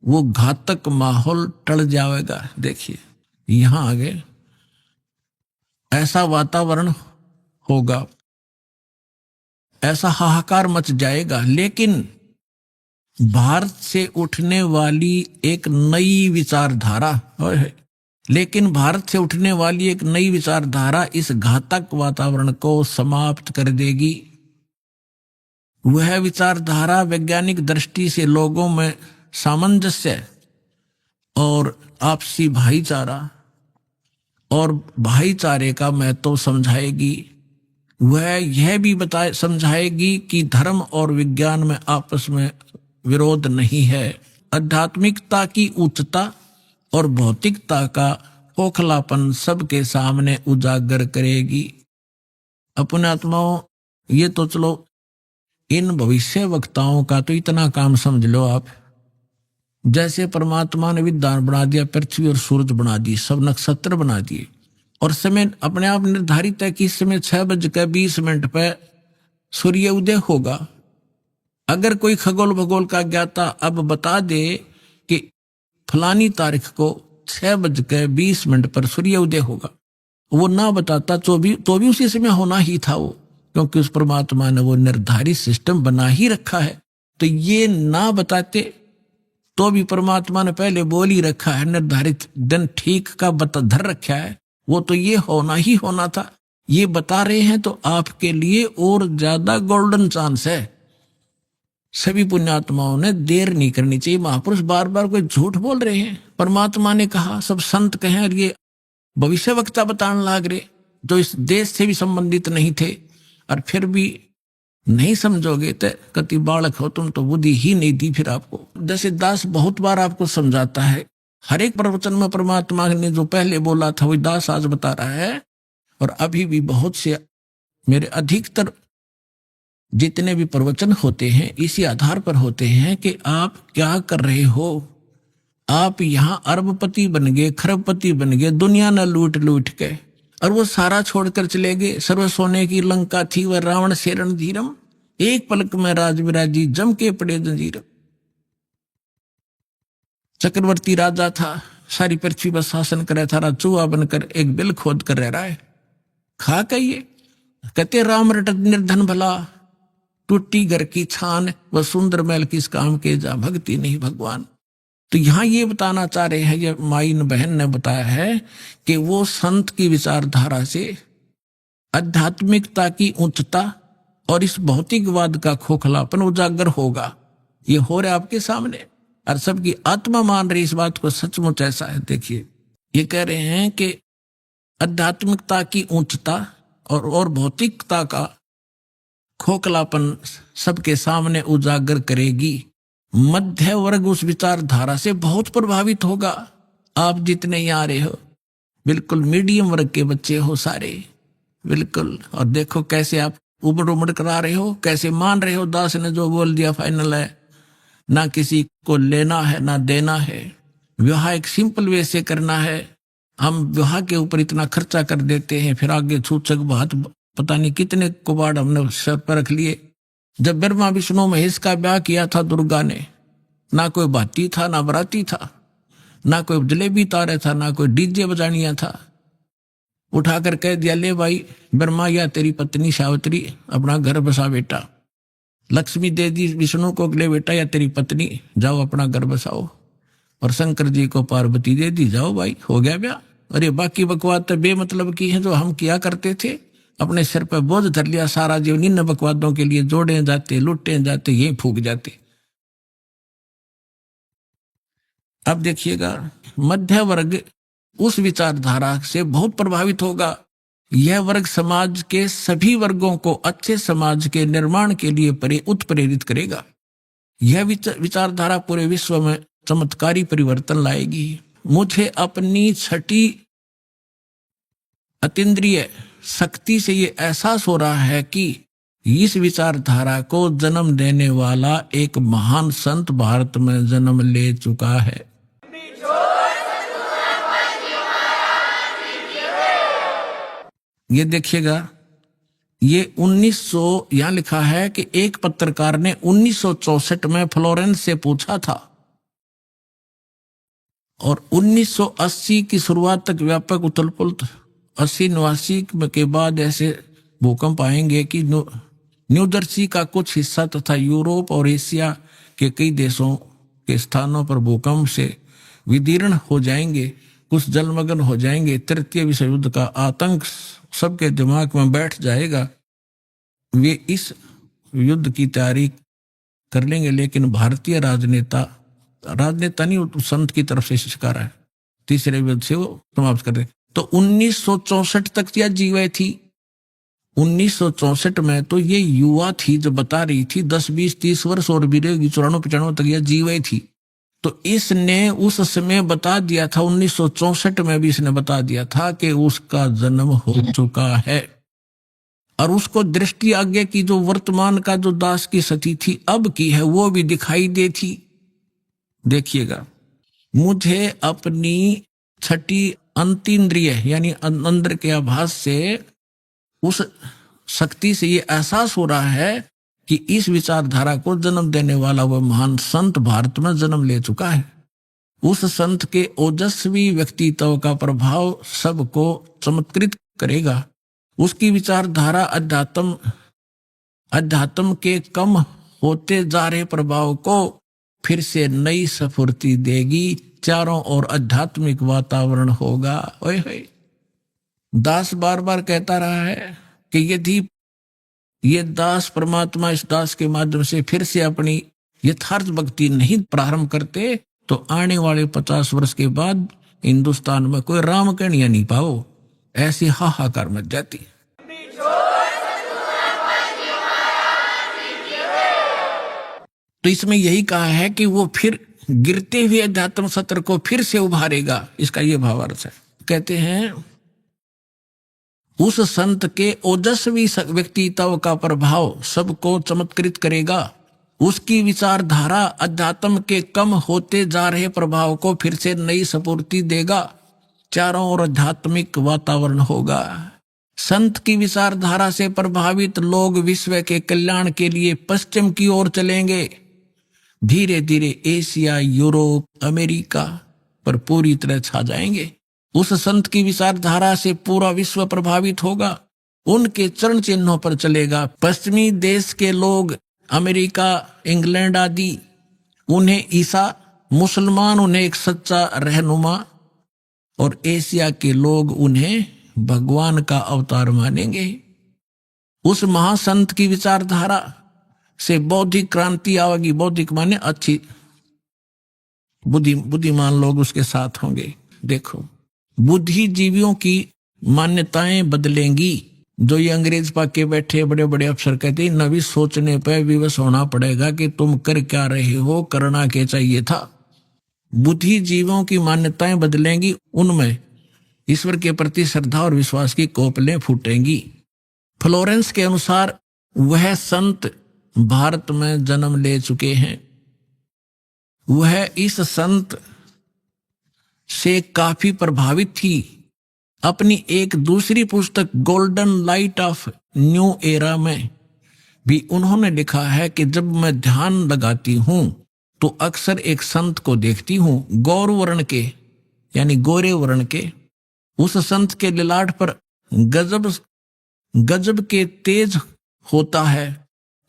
वो घातक माहौल टल जाएगा। देखिए यहां आगे, ऐसा वातावरण होगा, ऐसा हाहाकार मच जाएगा। लेकिन भारत से उठने वाली एक नई विचारधारा, लेकिन भारत से उठने वाली एक नई विचारधारा इस घातक वातावरण को समाप्त कर देगी। वह विचारधारा वैज्ञानिक दृष्टि से लोगों में सामंजस्य और आपसी भाईचारा और भाईचारे का महत्व समझाएगी। वह यह भी समझाएगी कि धर्म और विज्ञान में आपस में विरोध नहीं है। आध्यात्मिकता की उच्चता और भौतिकता का खोखलापन सबके सामने उजागर करेगी। अपने आत्माओं, ये तो चलो इन भविष्य वक्ताओं का तो इतना काम समझ लो आप। जैसे परमात्मा ने विद्वान बना दिया, पृथ्वी और सूरज बना दी, सब नक्षत्र बना दिए, और समय अपने आप निर्धारित है कि इस समय 6:20 पर सूर्य उदय होगा। अगर कोई खगोल भगोल का ज्ञाता अब बता दे कि फलानी तारीख को 6:20 पर सूर्य उदय होगा, वो ना बताता तो भी उसी समय होना ही था वो, क्योंकि उस परमात्मा ने वो निर्धारित सिस्टम बना ही रखा है। तो ये ना बताते तो भी परमात्मा ने पहले बोल ही रखा है, निर्धारित दिन ठीक का धर रखा है, वो तो ये होना ही होना था। ये बता रहे हैं तो आपके लिए और ज्यादा गोल्डन चांस है। सभी पुण्यात्माओं ने देर नहीं करनी चाहिए। महापुरुष बार बार कोई झूठ बोल रहे हैं, परमात्मा ने कहा, सब संत कहें, और ये भविष्य वक्ता बताने लाग रहे जो इस देश से भी संबंधित नहीं थे, और फिर भी नहीं समझोगे तो कति बालक हो तुम, तो बुद्धि ही नहीं दी फिर आपको। जैसे दास बहुत बार आपको समझाता है, हर एक प्रवचन में परमात्मा ने जो पहले बोला था वही दास आज बता रहा है। और अभी भी बहुत से मेरे अधिकतर जितने भी प्रवचन होते हैं इसी आधार पर होते हैं कि आप क्या कर रहे हो। आप यहाँ अरबपति बन गए, खरबपति बन गए, दुनिया न लूट लूट के, और वो सारा छोड़कर चले गए। सर्व सोने की लंका थी वह रावण से रणधीरम, एक पलक में राज विराजी जम के पड़े जंजीरम। चक्रवर्ती राजा था, सारी पृथ्वी पर शासन करे था, चूहा बनकर एक बिल खोद कर रह रहा है। खा कहिए कहते राम रटत निर्धन भला, टूटी घर की छान व सुंदर महल किस काम के, जा भक्ति नहीं भगवान। तो यहां ये बताना चाह रहे हैं, ये माइन बहन ने बताया है कि वो संत की विचारधारा से आध्यात्मिकता की उच्चता और इस भौतिकवाद का खोखलापन उजागर होगा। ये हो रहा है आपके सामने, और सबकी आत्मा मान रही इस बात को। सचमुच ऐसा है। देखिए, ये कह रहे हैं कि आध्यात्मिकता की उच्चता और भौतिकता का खोखलापन सबके सामने उजागर करेगी। मध्य वर्ग उस विचारधारा से बहुत प्रभावित होगा। आप जितने यहाँ आ रहे हो बिल्कुल मीडियम वर्ग के बच्चे हो सारे, बिल्कुल। और देखो कैसे आप उबड़ उबड़ करा रहे हो, कैसे मान रहे हो दास ने जो बोल दिया फाइनल है, ना किसी को लेना है ना देना है। विवाह एक सिंपल वे से करना है। हम विवाह के ऊपर इतना खर्चा कर देते हैं, फिर आगे छूछक बात पता नहीं कितने कुबाड़ हमने सर पर रख लिए। जब ब्रह्मा विष्णु महेश का ब्याह किया था दुर्गा ने, ना कोई बाती था ना बराती था, ना कोई जलेबी तारे था, ना कोई डीजे बजानिया था। उठाकर कह दिया, ले भाई ब्रह्मा या तेरी पत्नी सावित्री अपना घर बसा बेटा। लक्ष्मी दे दी विष्णु को, ले बेटा या तेरी पत्नी जाओ अपना घर बसाओ। और शंकर जी को पार्वती दे दी, जाओ भाई हो गया ब्याह। अरे बाकी बकवाद तो बेमतलब की है जो हम किया करते थे, अपने सिर पर बोझ धर लिया सारा जीवन इन बकवादों के लिए, जोड़े जाते लुटे जाते ये फूक जाते। अब देखिएगा, मध्य वर्ग उस विचारधारा से बहुत प्रभावित होगा। यह वर्ग समाज के सभी वर्गों को अच्छे समाज के निर्माण के लिए उत्प्रेरित करेगा। यह विचारधारा पूरे विश्व में चमत्कारी परिवर्तन लाएगी। मुझे अपनी छठी अतीन्द्रिय शक्ति से ये एहसास हो रहा है कि इस विचारधारा को जन्म देने वाला एक महान संत भारत में जन्म ले चुका है। ये देखिएगा, ये 1900 यहां लिखा है कि एक पत्रकार ने 1964 में फ्लोरेंस से पूछा था और 1980 की शुरुआत तक व्यापक उथल-पुथल 80-89 के बाद ऐसे भूकंप आएंगे कि न्यू जर्सी का कुछ हिस्सा तथा यूरोप और एशिया के कई देशों के स्थानों पर भूकंप से विदीर्ण हो जाएंगे। कुछ जलमग्न हो जाएंगे, तृतीय विश्व युद्ध का आतंक सबके दिमाग में बैठ जाएगा, वे इस युद्ध की तैयारी कर लेंगे। लेकिन भारतीय राजनेता नहीं, वो संत की तरफ से शिकार है, तीसरे युद्ध से वो समाप्त कर रहे। तो 1964 तक यह जीवे थी। 1964 में तो ये युवा थी जो बता रही थी, 10, 20, 30 वर्ष और भी रहेगी, 94-95 तक यह जीवे थी। तो इसने उस समय बता दिया था, 1964 में भी इसने बता दिया था कि उसका जन्म हो चुका है। और उसको दृष्टि आगे की जो वर्तमान का जो दास की स्थिति थी अब की है, वो भी दिखाई देती। देखिएगा, मुझे अपनी छठी अंतीन्द्रिय यानी अंदर के आभास से उस शक्ति से ये एहसास हो रहा है कि इस विचारधारा को जन्म देने वाला वह महान संत भारत में जन्म ले चुका है। उस संत के ओजस्वी व्यक्तित्व का प्रभाव सबको चमत्कृत करेगा। उसकी विचारधारा अध्यात्म के कम होते जा रहे प्रभाव को फिर से नई स्फूर्ति देगी, चारों ओर आध्यात्मिक वातावरण होगा। ओए होए, दास बार बार कहता रहा है कि यदि ये दास परमात्मा इस दास के माध्यम से फिर से अपनी यथार्थ भक्ति नहीं प्रारंभ करते तो आने वाले 50 वर्ष के बाद हिंदुस्तान में कोई राम कहानियां नहीं पाओ, ऐसी हाहाकार मच जाती। तो इसमें यही कहा है कि वो फिर गिरते हुए अध्यात्म सत्र को फिर से उभारेगा, इसका ये भावार्थ है। कहते हैं उस संत के ओजस्वी व्यक्तित्व का प्रभाव सबको चमत्कृत करेगा। उसकी विचारधारा अध्यात्म के कम होते जा रहे प्रभाव को फिर से नई स्फूर्ति देगा, चारों ओर आध्यात्मिक वातावरण होगा। संत की विचारधारा से प्रभावित लोग विश्व के कल्याण के लिए पश्चिम की ओर चलेंगे। धीरे धीरे एशिया, यूरोप, अमेरिका पर पूरी तरह छा जाएंगे। उस संत की विचारधारा से पूरा विश्व प्रभावित होगा, उनके चरण चिन्हों पर चलेगा। पश्चिमी देश के लोग, अमेरिका, इंग्लैंड आदि, उन्हें ईसा, मुसलमान उन्हें एक सच्चा रहनुमा और एशिया के लोग उन्हें भगवान का अवतार मानेंगे। उस महासंत की विचारधारा से बौद्धिक क्रांति आएगी। बौद्धिक माने अच्छी बुद्धिमान लोग उसके साथ होंगे। देखो, बुद्धिजीवियों की मान्यताएं बदलेंगी। जो ये अंग्रेज पाके बैठे बड़े बड़े अफसर कहते हैं नवी सोचने पर विवश होना पड़ेगा कि तुम कर क्या रहे हो, करना क्या चाहिए था। बुद्धिजीवियों की मान्यताएं बदलेंगी, उनमें ईश्वर के प्रति श्रद्धा और विश्वास की कोपलें फूटेंगी। फ्लोरेंस के अनुसार वह संत भारत में जन्म ले चुके हैं। वह इस संत से काफी प्रभावित थी। अपनी एक दूसरी पुस्तक golden light of new era में भी उन्होंने लिखा है कि जब मैं ध्यान लगाती हूं तो अक्सर एक संत को देखती हूं, गौर वर्ण के यानी गोरे वर्ण के। उस संत के ललाट पर गजब के तेज होता है।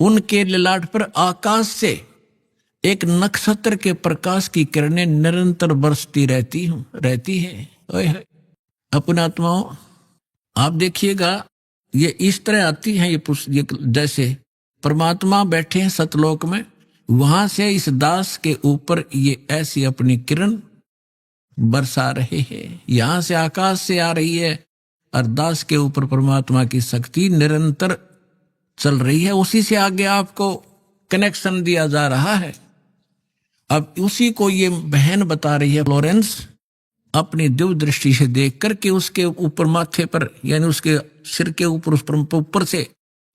उनके ललाट पर आकाश से एक नक्षत्र के प्रकाश की किरणें निरंतर बरसती रहती है। अपने आत्माओं, आप देखिएगा ये इस तरह आती है ये जैसे परमात्मा बैठे हैं सतलोक में, वहां से इस दास के ऊपर ये ऐसी अपनी किरण बरसा रहे हैं। यहां से आकाश से आ रही है और दास के ऊपर परमात्मा की शक्ति निरंतर चल रही है। उसी से आगे आपको कनेक्शन दिया जा रहा है। अब उसी को ये बहन बता रही है फ्लोरेंस, अपनी दिव्य दृष्टि से देख करके उसके ऊपर माथे पर यानी उसके सिर के ऊपर उस पर ऊपर से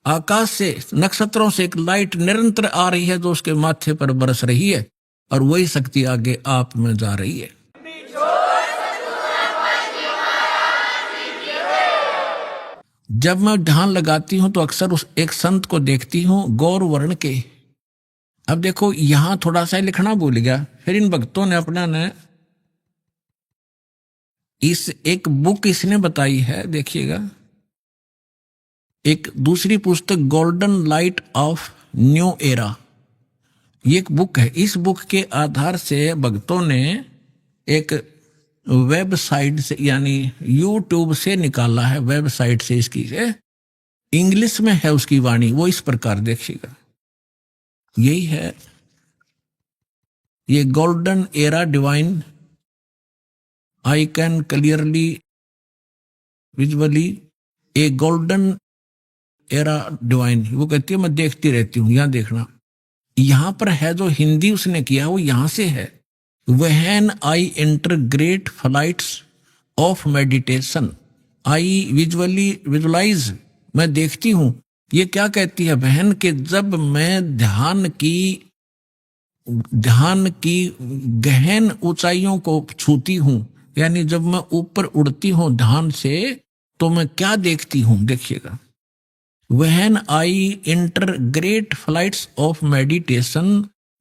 आकाश से नक्षत्रों से एक लाइट निरंतर आ रही है जो उसके माथे पर बरस रही है और वही शक्ति आगे आप में जा रही है। जब मैं ध्यान लगाती हूं तो अक्सर उस एक संत को देखती हूं गौर वर्ण के। अब देखो यहां थोड़ा सा लिखना भूल गया, फिर इन भक्तों ने अपना ने इस एक बुक इसने बताई है, देखिएगा एक दूसरी पुस्तक golden light of new era, ये एक बुक है। इस बुक के आधार से भक्तों ने एक वेबसाइट से यानी यूट्यूब से निकाला है, वेबसाइट से इसकी से इंग्लिश में है उसकी वाणी, वो इस प्रकार देखिएगा। यही है ये golden era divine, I can clearly visually A golden era divine. वो कहती है मैं देखती रहती हूं, यहां देखना, यहां पर है जो हिंदी उसने किया वो यहां से है। When I enter great flights of meditation, I visualize, मैं देखती हूं। ये क्या कहती है बहन के जब मैं ध्यान की गहन ऊंचाइयों को छूती हूं, यानी जब मैं ऊपर उड़ती हूं ध्यान से, तो मैं क्या देखती हूं, देखिएगा। When I enter great flights of meditation,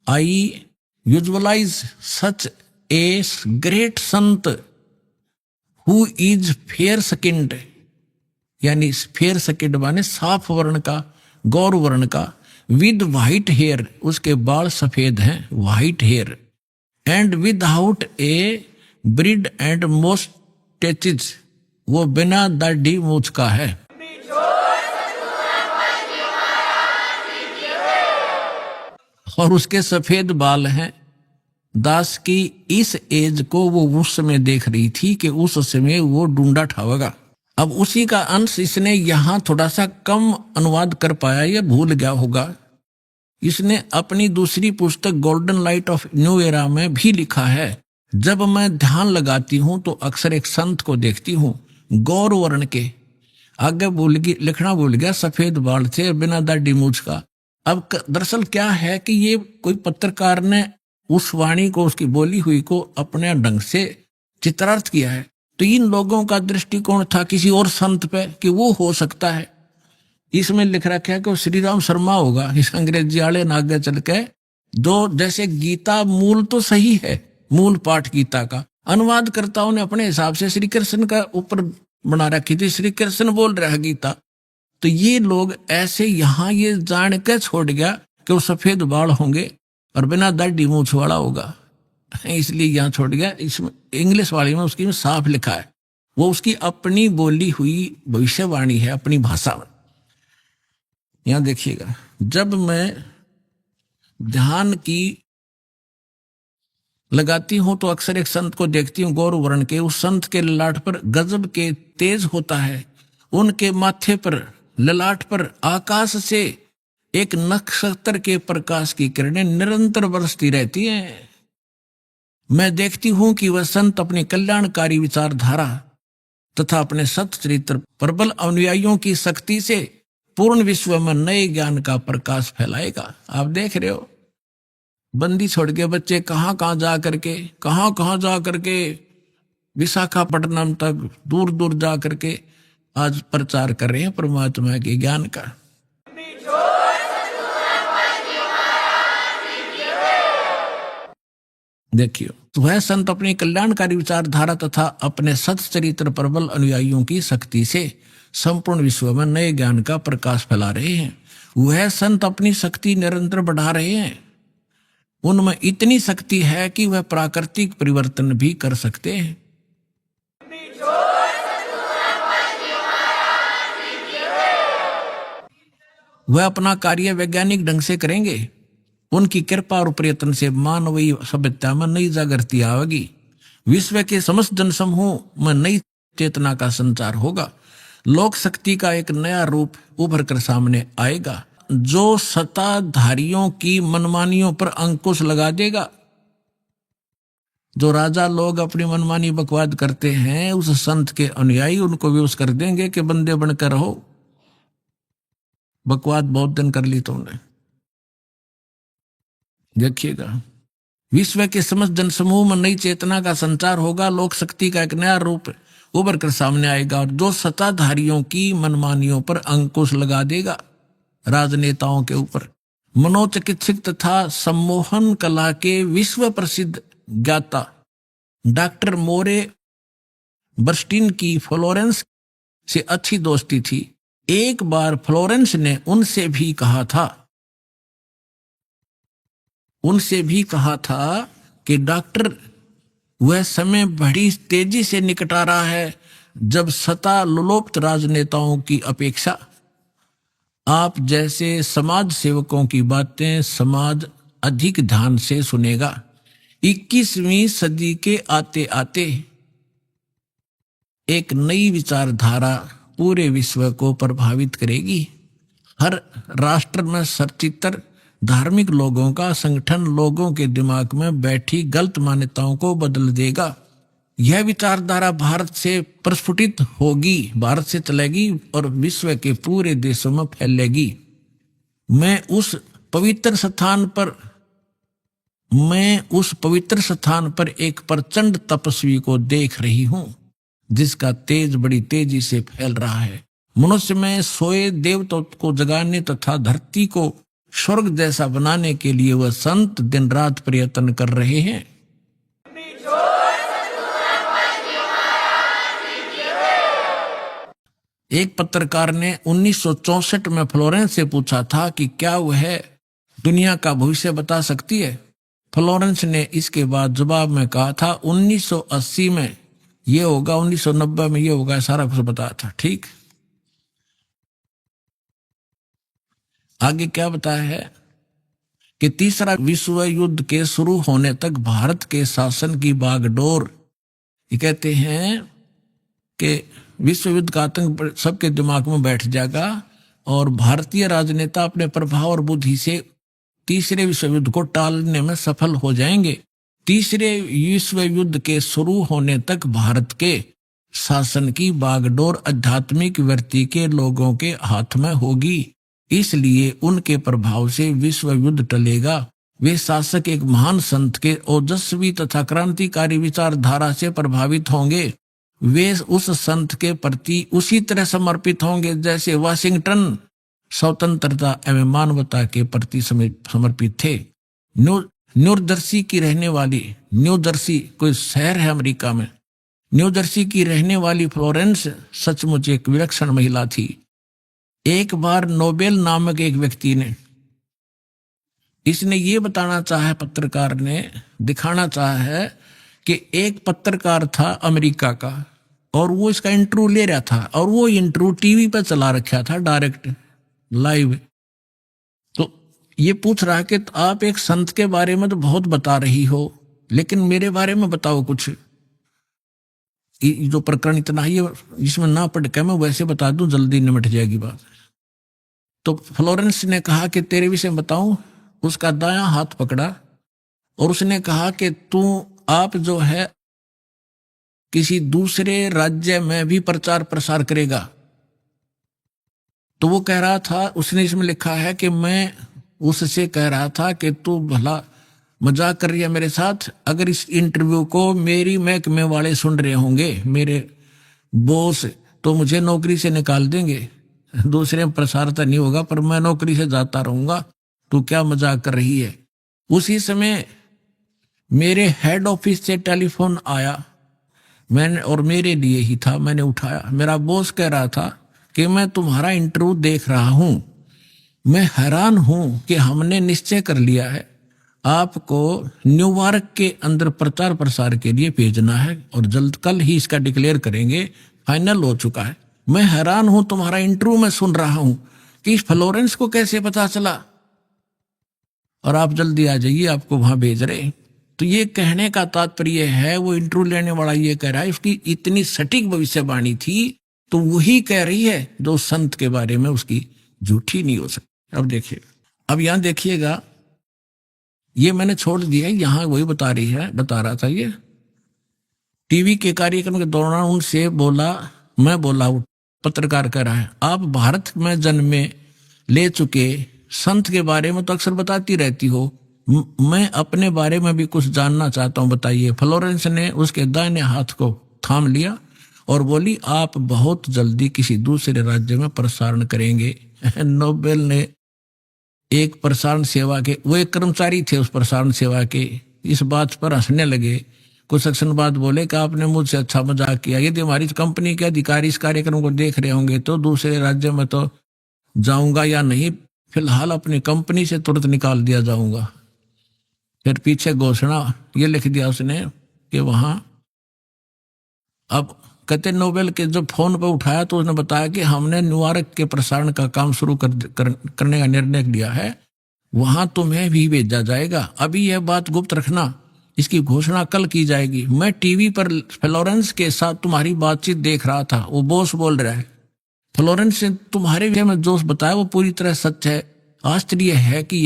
I visualize such a great sant who is fair skinned, यानी fair skinned माने साफ वर्ण का, गौर वर्ण का, with white hair, उसके बाल सफेद हैं, white hair, and without a beard and mustaches, वो बिना दाढ़ी मूछ का है। और उसके सफेद बाल हैं। दास की इस एज को वो उस समय देख रही थी कि उस समय वो ढूंढा ठावेगा। अब उसी का अंश इसने यहां थोड़ा सा कम अनुवाद कर पाया, या भूल गया होगा। इसने अपनी दूसरी पुस्तक golden light of new era में भी लिखा है, जब मैं ध्यान लगाती हूं तो अक्सर एक संत को देखती हूं, गौर वर्ण के, आगे लिखना भूल गया, सफेद बाल थे, बिना दाढ़ी मूछ का। अब दरअसल क्या है कि ये कोई पत्रकार ने उस वाणी को, उसकी बोली हुई को अपने ढंग से चित्रार्थ किया है। तो इन लोगों का दृष्टिकोण था किसी और संत पे कि वो हो सकता है। इसमें लिख रखा है कि वो श्री राम शर्मा होगा, इस अंग्रेजी वाले ने आगे चल के दो, जैसे गीता मूल तो सही है, मूल पाठ गीता का, अनुवादकर्ताओं ने अपने हिसाब से श्री कृष्ण का ऊपर बना रखी थी, श्री कृष्ण बोल रहा है गीता। तो ये लोग ऐसे यहां ये जान के छोड़ गया कि वो सफेद बाल होंगे और बिना दाढ़ी मूछ वाला होगा, इसलिए यहां छोड़ गया। इसमें इंग्लिश वाली में उसकी साफ लिखा है, वो उसकी अपनी बोली हुई भविष्यवाणी है, अपनी भाषा में। यहां देखिएगा, जब मैं ध्यान की लगाती हूं तो अक्सर एक संत को देखती हूं, गौर वर्ण के। उस संत के ललाट पर गजब के तेज होता है, उनके माथे पर, ललाट पर आकाश से एक नक्षत्र के प्रकाश की किरणें निरंतर बरसती रहती हैं। मैं देखती हूं कि वह संत अपनी कल्याणकारी विचारधारा तथा अपने सच्चरित्र प्रबल अनुयायियों की शक्ति से पूर्ण विश्व में नए ज्ञान का प्रकाश फैलाएगा। आप देख रहे हो, बंदी छोड़ के बच्चे कहां जा करके विशाखापट्टनम तक दूर दूर जा करके आज प्रचार कर रहे हैं परमात्मा के ज्ञान का। देखियो, तो वह संत अपनी कल्याणकारी विचारधारा तथा अपने सच्चरित्र प्रबल अनुयायियों की शक्ति से संपूर्ण विश्व में नए ज्ञान का प्रकाश फैला रहे हैं। वह संत अपनी शक्ति निरंतर बढ़ा रहे हैं। उनमें इतनी शक्ति है कि वह प्राकृतिक परिवर्तन भी कर सकते हैं। वह अपना कार्य वैज्ञानिक ढंग से करेंगे। उनकी कृपा और प्रयत्न से मानवीय सभ्यता में नई जागृति आएगी। विश्व के समस्त जनसमूह में नई चेतना का संचार होगा। लोक शक्ति का एक नया रूप उभर कर सामने आएगा, जो सत्ताधारियों की मनमानियों पर अंकुश लगा देगा। जो राजा लोग अपनी मनमानी बकवाद करते हैं, उस संत के अनुयायी उनको विवश कर देंगे कि बंदे बनकर रहो, बकवाद बहुत दिन कर ली तुमने। देखिएगा, विश्व के समस्त जनसमूह में नई चेतना का संचार होगा। लोक शक्ति का एक नया रूप उभर कर सामने आएगा, और जो सत्ताधारियों की मनमानियों पर अंकुश लगा देगा, राजनेताओं के ऊपर। मनोचिकित्सक तथा सम्मोहन कला के विश्व प्रसिद्ध ज्ञाता डॉक्टर मोरे बर्स्टीन की फ्लोरेंस से अच्छी दोस्ती थी। एक बार फ्लोरेंस ने उनसे भी कहा था कि डॉक्टर वह समय बड़ी तेजी से निकट आ रहा है जब सत्ता लोलुप्त राजनेताओं की अपेक्षा आप जैसे समाज सेवकों की बातें समाज अधिक ध्यान से सुनेगा। 21वीं सदी के आते आते एक नई विचारधारा पूरे विश्व को प्रभावित करेगी। हर राष्ट्र में सचित्र धार्मिक लोगों का संगठन लोगों के दिमाग में बैठी गलत मान्यताओं को बदल देगा। यह विचारधारा भारत से प्रस्फुटित होगी, भारत से चलेगी और विश्व के पूरे देशों में फैलेगी। मैं उस पवित्र स्थान पर एक प्रचंड तपस्वी को देख रही हूं जिसका तेज बड़ी तेजी से फैल रहा है। मनुष्य में सोए देवताओं को जगाने तथा धरती को स्वर्ग जैसा बनाने के लिए वह संत दिन रात प्रयत्न कर रहे हैं। एक पत्रकार ने 1964 में फ्लोरेंस से पूछा था कि क्या वह दुनिया का भविष्य बता सकती है। फ्लोरेंस ने इसके बाद जवाब में कहा था 1980 में ये होगा, 1990 में ये होगा, सारा कुछ बताया था। ठीक, आगे क्या बताया है कि तीसरा विश्व युद्ध के शुरू होने तक भारत के शासन की बागडोर, ये कहते हैं कि विश्व युद्ध का आतंक सबके दिमाग में बैठ जाएगा और भारतीय राजनेता अपने प्रभाव और बुद्धि से तीसरे विश्व युद्ध को टालने में सफल हो जाएंगे। तीसरे विश्व युद्ध के शुरू होने तक भारत के शासन की बागडोर आध्यात्मिक वृत्ति के लोगों के हाथ में होगी, इसलिए उनके प्रभाव से विश्व युद्ध टलेगा। वे शासक एक महान संत के ओजस्वी तथा क्रांतिकारी विचारधारा से प्रभावित होंगे। वे उस संत के प्रति उसी तरह समर्पित होंगे जैसे वाशिंगटन स्वतंत्रता एवं मानवता के प्रति समर्पित थे। न्यू जर्सी की रहने वाली, न्यू जर्सी कोई शहर है अमेरिका में, न्यू जर्सी की रहने वाली फ्लोरेंस सचमुच एक विलक्षण महिला थी। एक बार नोबेल नामक एक व्यक्ति ने, इसने ये बताना चाहा, पत्रकार ने दिखाना चाहा है कि एक पत्रकार था अमेरिका का और वो इसका इंटरव्यू ले रहा था और वो इंटरव्यू टीवी पर चला रखा था डायरेक्ट लाइव। तो ये पूछ रहा है कि आप एक संत के बारे में तो बहुत बता रही हो, लेकिन मेरे बारे में बताओ कुछ। जो प्रकरण इतना ही है इसमें ना पढ़ के मैं वैसे बता दूं, जल्दी निमट जाएगी बात। तो फ्लोरेंस ने कहा कि तेरे विषय में बताऊं। उसका दायां हाथ पकड़ा और उसने कहा कि आप जो है किसी दूसरे राज्य में भी प्रचार प्रसार करेगा। तो वो कह रहा था, उसने इसमें लिखा है कि मैं उससे कह रहा था कि तू भला मजाक कर रही है मेरे साथ। अगर इस इंटरव्यू को मेरी महकमे वाले सुन रहे होंगे, मेरे बॉस, तो मुझे नौकरी से निकाल देंगे। दूसरे में प्रसार तो नहीं होगा पर मैं नौकरी से जाता रहूंगा। तू क्या मजाक कर रही है। उसी समय मेरे हेड ऑफिस से टेलीफोन आया, मैंने, और मेरे लिए ही था, मैंने उठाया। मेरा बॉस कह रहा था कि मैं तुम्हारा इंटरव्यू देख रहा हूं, मैं हैरान हूं कि हमने निश्चय कर लिया है आपको न्यूयॉर्क के अंदर प्रचार प्रसार के लिए भेजना है और जल्द कल ही इसका डिक्लेयर करेंगे, फाइनल हो चुका है। मैं हैरान हूं, तुम्हारा इंटरव्यू मैं सुन रहा हूं कि इस फ्लोरेंस को कैसे पता चला और आप जल्दी आ जाइए, आपको वहां भेज रहे। तो ये कहने का तात्पर्य है, वो इंटरव्यू लेने वाला ये कह रहा है उसकी इतनी सटीक भविष्यवाणी थी तो वही कह रही है जो संत के बारे में उसकी झूठी नहीं हो सकती। अब देखिए, अब यहां देखिएगा, ये मैंने छोड़ दिया, यहां वही बता रहा था। ये टीवी के कार्यक्रम के दौरान उनसे बोला, मैं बोला, पत्रकार कह रहा है, आप भारत में जन्मे ले चुके संत के बारे में तो अक्सर बताती रहती हो, मैं अपने बारे में भी कुछ जानना चाहता हूं, बताइए। फ्लोरेंस ने उसके दाहिने हाथ को थाम लिया और बोली, आप बहुत जल्दी किसी दूसरे राज्य में प्रसारण करेंगे। नोबेल ने एक प्रसारण सेवा के, वो एक कर्मचारी थे उस प्रसारण सेवा के, इस बात पर हंसने लगे। कुछ क्षण बाद बोले कि आपने मुझसे अच्छा मजाक किया, यदि हमारी कंपनी के अधिकारी इस कार्यक्रम को देख रहे होंगे तो दूसरे राज्य में तो जाऊंगा या नहीं, फिलहाल अपनी कंपनी से तुरंत निकाल दिया जाऊंगा। फिर पीछे घोषणा ये लिख दिया उसने कि वहां अब कहते नोबेल के जब फोन पर उठाया तो उसने बताया कि हमने न्यूयॉर्क के प्रसारण का काम शुरू करने का निर्णय लिया है, वहां तुम्हें भी भेजा जाएगा। अभी यह बात गुप्त रखना, इसकी घोषणा कल की जाएगी। मैं टीवी पर फ्लोरेंस के साथ तुम्हारी बातचीत देख रहा था, वो बॉस बोल रहा है। फ्लोरेंस ने तुम्हारे विषय में जो बताया वो पूरी तरह सच है। आश्चर्य है कि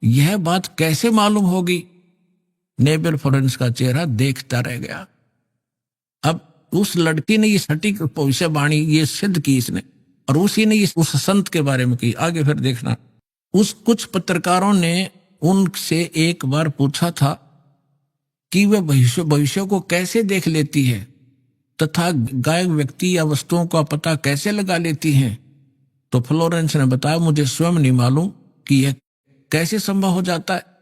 यह बात कैसे मालूम होगी। नेबल फ्लोरेंस का चेहरा देखता रह गया। अब उस लड़की ने ये सटीक भविष्यवाणी ये सिद्ध की इसने, और उसी ने उस संत के बारे में की। आगे फिर देखना, उस कुछ पत्रकारों ने उनसे एक बार पूछा था कि वह भविष्य को कैसे देख लेती है तथा गायब व्यक्ति या वस्तुओं का पता कैसे लगा लेती हैं। तो फ्लोरेंस ने बताया, मुझे स्वयं नहीं मालूम कि यह कैसे संभव हो जाता है।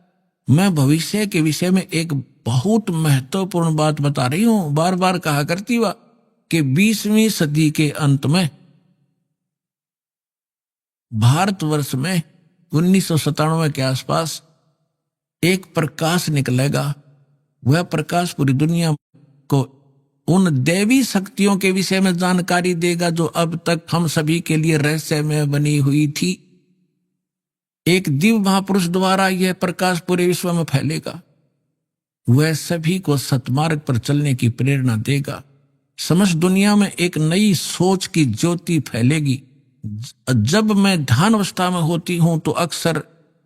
मैं भविष्य के विषय में एक बहुत महत्वपूर्ण बात बता रही हूं। बार बार कहा करती वह कि 20वीं सदी के अंत में भारतवर्ष में 1997 के आसपास एक प्रकाश निकलेगा। वह प्रकाश पूरी दुनिया को उन दैवी शक्तियों के विषय में जानकारी देगा जो अब तक हम सभी के लिए रहस्यमय बनी हुई थी। एक दिव्य महापुरुष द्वारा यह प्रकाश पूरे विश्व में फैलेगा। वह सभी को सतमार्ग पर चलने की प्रेरणा देगा। समस्त दुनिया में एक नई सोच की ज्योति फैलेगी। जब मैं ध्यान अवस्था में होती हूं तो अक्सर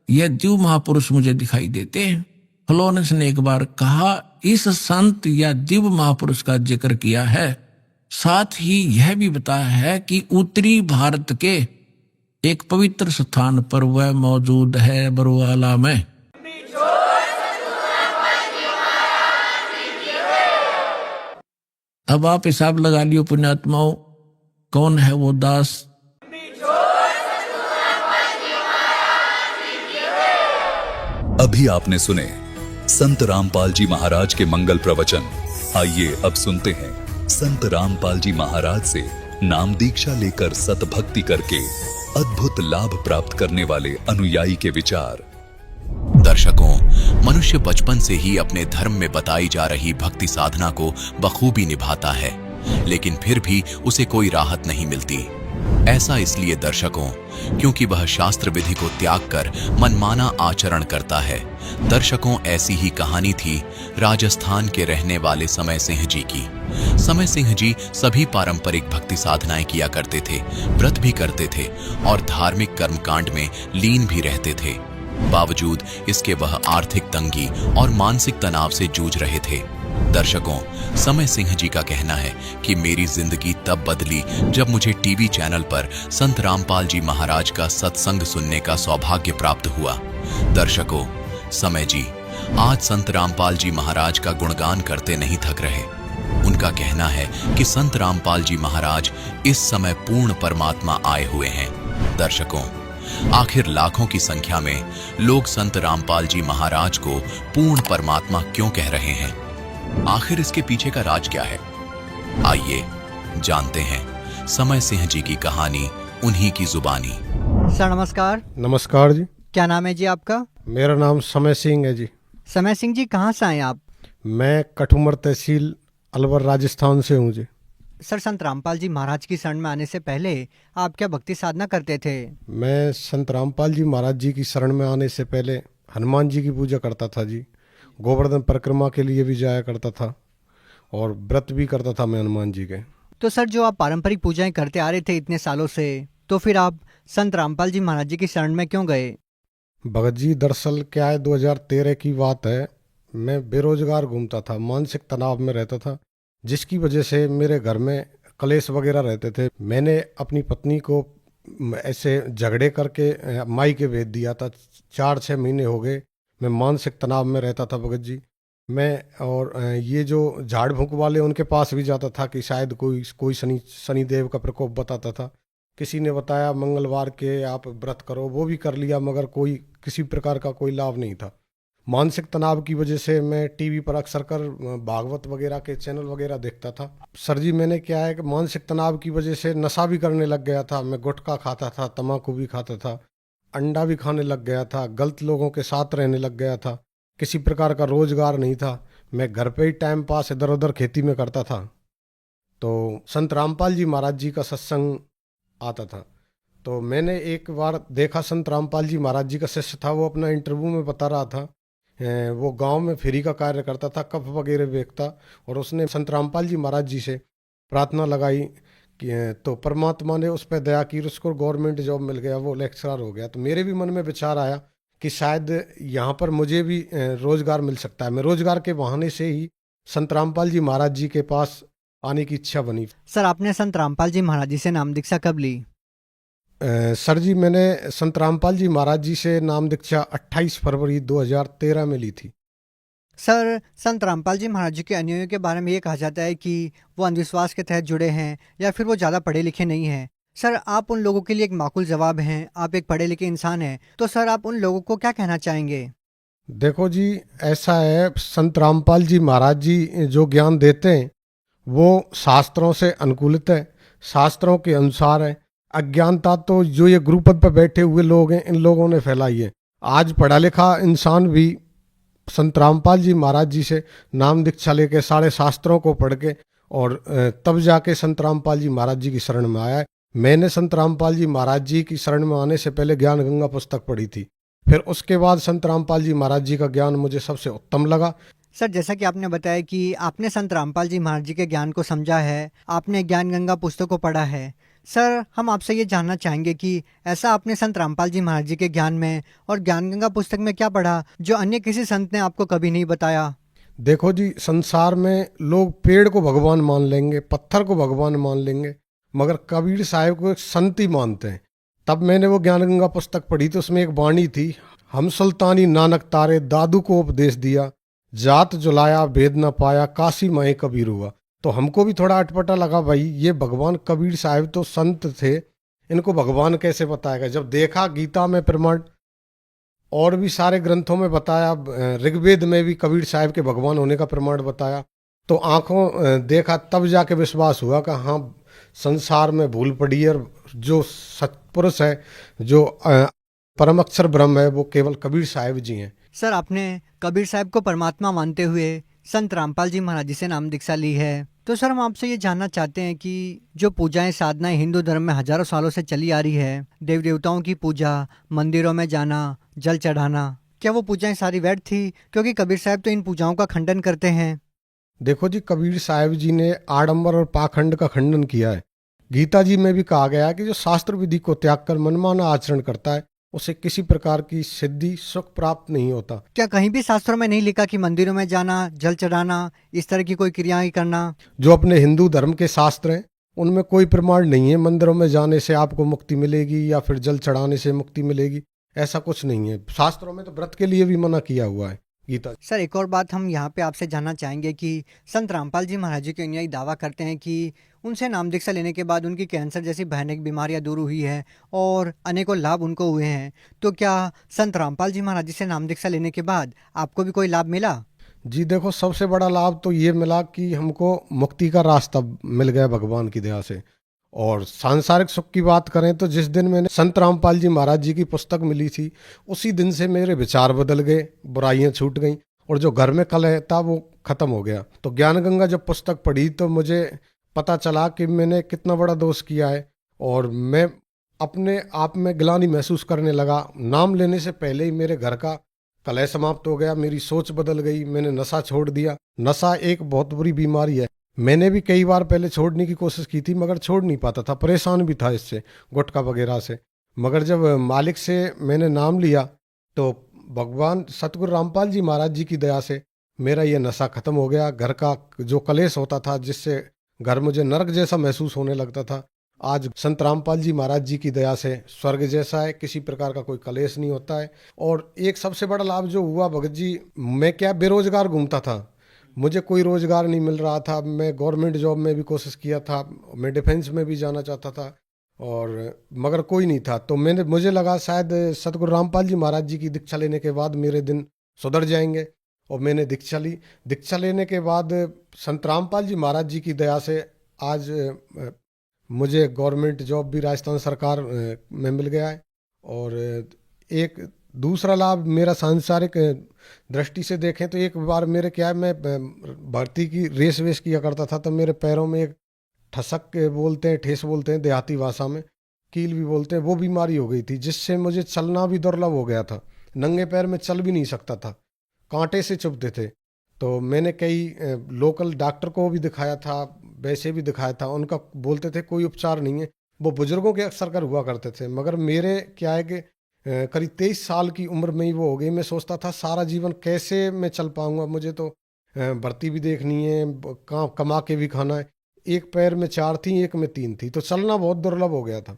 यह दिव्य महापुरुष मुझे दिखाई देते हैं। फ्लोरेंस ने एक बार कहा, इस संत या दिव्य महापुरुष का जिक्र किया है, साथ ही यह भी बताया है कि उत्तरी भारत के एक पवित्र स्थान पर वह मौजूद है, बरुआला में। अब आप हिसाब लगा लियो पुण्यात्माओं, कौन है वो दास। अभी आपने सुने संत रामपाल जी महाराज के मंगल प्रवचन। आइए अब सुनते हैं संत रामपाल जी महाराज से नाम दीक्षा लेकर सतभक्ति करके अद्भुत लाभ प्राप्त करने वाले अनुयायी के विचार। दर्शकों, मनुष्य बचपन से ही अपने धर्म में बताई जा रही भक्ति साधना को बखूबी निभाता है, लेकिन फिर भी उसे कोई राहत नहीं मिलती। ऐसा इसलिए दर्शकों, क्योंकि वह शास्त्र विधि को त्याग कर मनमाना आचरण करता है। दर्शकों, ऐसी ही कहानी थी राजस्थान के रहने वाले समय सिंह जी की। समय सिंह जी सभी पारंपरिक भक्ति साधनाएं किया करते थे, व्रत भी करते थे और धार्मिक कर्मकांड में लीन भी रहते थे। बावजूद इसके वह आर्थिक तंगी और मानसिक तनाव से जूझ रहे थे। दर्शकों, समय सिंह जी का कहना है कि मेरी जिंदगी तब बदली जब मुझे टीवी चैनल पर संत रामपाल जी महाराज का सत्संग सुनने का सौभाग्य प्राप्त हुआ। दर्शकों, समय जी आज संत रामपाल जी महाराज का गुणगान करते नहीं थक रहे। उनका कहना है कि संत रामपाल जी महाराज इस समय पूर्ण परमात्मा आए हुए हैं। दर्शकों, आखिर लाखों की संख्या में लोग संत रामपाल जी महाराज को पूर्ण परमात्मा क्यों कह रहे हैं? आखिर इसके पीछे का राज क्या है? आइए जानते हैं समय सिंह जी की कहानी, उन्हीं की जुबानी। सर नमस्कार। नमस्कार जी। क्या नाम है जी आपका? मेरा नाम समय सिंह है जी। समय सिंह जी, कहाँ से आए आप? मैं कठुमर तहसील अलवर राजस्थान से हूँ जी। सर, संत रामपाल जी महाराज की शरण में आने से पहले आप क्या भक्ति साधना करते थे? मैं संत रामपाल जी महाराज जी की शरण में आने से पहले हनुमान जी की पूजा करता था जी। गोवर्धन परिक्रमा के लिए भी जाया करता था और व्रत भी करता था मैं हनुमान जी के। तो सर, जो आप पारंपरिक पूजाएं करते आ रहे थे इतने सालों से, तो फिर आप संत रामपाल जी महाराज जी की शरण में क्यों गए? भगत जी, दरअसल क्या है, 2013 की बात है। मैं बेरोजगार घूमता था, मानसिक तनाव में रहता था, जिसकी वजह से मेरे घर में कलेश वगैरह रहते थे। मैंने अपनी पत्नी को ऐसे झगड़े करके मायके भेज दिया था। 4-6 महीने हो गए मैं मानसिक तनाव में रहता था भगत जी। मैं और ये जो झाड़ फूंक वाले उनके पास भी जाता था कि शायद कोई शनिदेव का प्रकोप बताता था। किसी ने बताया मंगलवार के आप व्रत करो, वो भी कर लिया, मगर किसी प्रकार का कोई लाभ नहीं था। मानसिक तनाव की वजह से मैं टीवी पर अक्सर कर भागवत वगैरह के चैनल वगैरह देखता था। सर जी, मैंने क्या है कि मानसिक तनाव की वजह से नशा भी करने लग गया था। मैं गुटखा खाता था, तम्बाकू भी खाता था, अंडा भी खाने लग गया था, गलत लोगों के साथ रहने लग गया था। किसी प्रकार का रोजगार नहीं था। मैं घर पे ही टाइम पास इधर उधर खेती में करता था। तो संत रामपाल जी महाराज जी का सत्संग आता था। तो मैंने एक बार देखा, संत रामपाल जी महाराज जी का शिष्य था, वो अपना इंटरव्यू में बता रहा था, वो गांव में फ्री का कार्य करता था, कप वगैरह बेचता, और उसने संत रामपाल जी महाराज जी से प्रार्थना लगाई कि तो परमात्मा ने उस पर दया की, उसको गवर्नमेंट जॉब मिल गया, वो लेक्चरर हो गया। तो मेरे भी मन में विचार आया कि शायद यहाँ पर मुझे भी रोजगार मिल सकता है। मैं रोजगार के बहाने से ही संत रामपाल जी महाराज जी के पास आने की इच्छा बनी। सर आपने संत रामपाल जी महाराज जी से नाम दीक्षा कब ली? सर जी, मैंने संत रामपाल जी महाराज जी से नाम दीक्षा 28 फरवरी 2013 में ली थी। सर संत रामपाल जी महाराज जी के अनुयायियों के बारे में ये कहा जाता है कि वो अंधविश्वास के तहत जुड़े हैं या फिर वो ज़्यादा पढ़े लिखे नहीं हैं। सर आप उन लोगों के लिए एक माकूल जवाब हैं, आप एक पढ़े लिखे इंसान हैं, तो सर आप उन लोगों को क्या कहना चाहेंगे? देखो जी, ऐसा है, संत रामपाल जी महाराज जी जो ज्ञान देते हैं वो शास्त्रों से अनुकूलित है, शास्त्रों के अनुसार है। अज्ञानता तो जो ये गुरुपद पर बैठे हुए लोग हैं, इन लोगों ने फैलाई है। आज पढ़ा लिखा इंसान भी संत रामपाल जी महाराज जी से नाम दीक्षा लेके सारे शास्त्रों को पढ़ के और तब जाके संत रामपाल जी महाराज जी की शरण में आया है। मैंने संत रामपाल जी महाराज जी की शरण में आने से पहले ज्ञान गंगा पुस्तक पढ़ी थी, फिर उसके बाद संत रामपाल जी महाराज जी का ज्ञान मुझे सबसे उत्तम लगा। सर जैसा कि आपने बताया कि आपने संत रामपाल जी महाराज जी के ज्ञान को समझा है, आपने ज्ञान गंगा पुस्तक को पढ़ा है। सर हम आपसे ये जानना चाहेंगे कि ऐसा आपने संत रामपाल जी महाराज जी के ज्ञान में और ज्ञान गंगा पुस्तक में क्या पढ़ा जो अन्य किसी संत ने आपको कभी नहीं बताया? देखो जी, संसार में लोग पेड़ को भगवान मान लेंगे, पत्थर को भगवान मान लेंगे, मगर कबीर साहब को एक संत ही मानते हैं। तब मैंने वो ज्ञान गंगा पुस्तक पढ़ी तो उसमें एक वाणी थी, हम सुल्तानी नानक तारे दादू को उपदेश दिया, जात जुलाया भेद न पाया, काशी माए कबीर हुआ। तो हमको भी थोड़ा अटपटा लगा, भाई ये भगवान कबीर साहब तो संत थे, इनको भगवान कैसे बताएगा? जब देखा गीता में प्रमाण और भी सारे ग्रंथों में बताया, ऋग्वेद में भी कबीर साहब के भगवान होने का प्रमाण बताया, तो आंखों देखा तब जाके विश्वास हुआ कि हाँ संसार में भूल पड़ी है, और जो सत्पुरुष है, जो परम अक्षर ब्रह्म है, वो केवल कबीर साहब जी हैं। सर आपने कबीर साहब को परमात्मा मानते हुए संत रामपाल जी महाराज जी से नाम दीक्षा ली है, तो सर हम आपसे ये जानना चाहते हैं कि जो पूजाएं साधनाएं हिंदू धर्म में हजारों सालों से चली आ रही है, देव देवताओं की पूजा, मंदिरों में जाना, जल चढ़ाना, क्या वो पूजाएं सारी व्यर्थ थी? क्योंकि कबीर साहब तो इन पूजाओं का खंडन करते हैं। देखो जी, कबीर साहब जी ने आडंबर और पाखंड का खंडन किया है। गीता जी में भी कहा गया है कि जो शास्त्र विधि को त्याग कर मनमाना आचरण करता है उसे किसी प्रकार की सिद्धि सुख प्राप्त नहीं होता। क्या कहीं भी शास्त्रों में नहीं लिखा कि मंदिरों में जाना, जल चढ़ाना, इस तरह की कोई क्रियाएं करना? जो अपने हिंदू धर्म के शास्त्र हैं उनमें कोई प्रमाण नहीं है मंदिरों में जाने से आपको मुक्ति मिलेगी या फिर जल चढ़ाने से मुक्ति मिलेगी, ऐसा कुछ नहीं है। शास्त्रों में तो व्रत के लिए भी मना किया हुआ है गीता। सर एक और बात हम यहाँ पे आपसे जानना चाहेंगे कि संत रामपाल जी महाराज जी के अनुयायी दावा करते हैं कि उनसे नाम दीक्षा लेने के बाद उनकी कैंसर जैसी भयानक बीमारियां दूर हुई है और अनेकों लाभ उनको हुए हैं। तो क्या संत रामपाल जी महाराज जी से नाम दीक्षा लेने के बाद आपको भी कोई लाभ मिला? जी देखो, सबसे बड़ा लाभ तो ये मिला कि हमको मुक्ति का रास्ता मिल गया भगवान की दया से। और सांसारिक सुख की बात करें तो जिस दिन मैंने संत रामपाल जी महाराज जी की पुस्तक मिली थी उसी दिन से मेरे विचार बदल गए, बुराइयां छूट गईं और जो घर में कलह था वो खत्म हो गया। तो ज्ञान गंगा जब पुस्तक पढ़ी तो मुझे पता चला कि मैंने कितना बड़ा दोष किया है और मैं अपने आप में ग्लानि महसूस करने लगा। नाम लेने से पहले ही मेरे घर का कलह समाप्त हो गया, मेरी सोच बदल गई, मैंने नशा छोड़ दिया। नशा एक बहुत बुरी बीमारी है, मैंने भी कई बार पहले छोड़ने की कोशिश की थी मगर छोड़ नहीं पाता था, परेशान भी था इससे, गुटखा वगैरह से। मगर जब मालिक से मैंने नाम लिया तो भगवान सतगुरु रामपाल जी महाराज जी की दया से मेरा ये नशा खत्म हो गया। घर का जो कलेश होता था जिससे घर मुझे नरक जैसा महसूस होने लगता था, आज संत रामपाल जी महाराज जी की दया से स्वर्ग जैसा है, किसी प्रकार का कोई कलेश नहीं होता है। और एक सबसे बड़ा लाभ जो हुआ भगत जी, मैं क्या बेरोजगार घूमता था, मुझे कोई रोजगार नहीं मिल रहा था। मैं गवर्नमेंट जॉब में भी कोशिश किया था, मैं डिफेंस में भी जाना चाहता था और मगर कोई नहीं था। तो मुझे लगा शायद सतगुरु रामपाल जी महाराज जी की दीक्षा लेने के बाद मेरे दिन सुधर जाएंगे और मैंने दीक्षा ली। दीक्षा लेने के बाद संत रामपाल जी महाराज जी की दया से आज मुझे गवर्नमेंट जॉब भी राजस्थान सरकार में मिल गया है और एक दूसरा लाभ मेरा सांसारिक दृष्टि से देखें तो एक बार मेरे क्या है, मैं भर्ती की रेस वेस किया करता था, तो मेरे पैरों में एक ठसक बोलते हैं, ठेस बोलते हैं देहाती भाषा में, कील भी बोलते हैं, वो बीमारी हो गई थी, जिससे मुझे चलना भी दुर्लभ हो गया था। नंगे पैर में चल भी नहीं सकता था, कांटे से चुभते थे। तो मैंने कई लोकल डॉक्टर को भी दिखाया था, वैसे भी दिखाया था, उनका बोलते थे कोई उपचार नहीं है, वो बुजुर्गों के अक्सर कर हुआ करते थे। मगर मेरे क्या है कि करीब 23 साल की उम्र में ही वो हो गई। मैं सोचता था सारा जीवन कैसे मैं चल पाऊंगा, मुझे तो भर्ती भी देखनी है, कमा के भी खाना है। एक पैर में 4 थी, एक में 3 थी, तो चलना बहुत दुर्लभ हो गया था।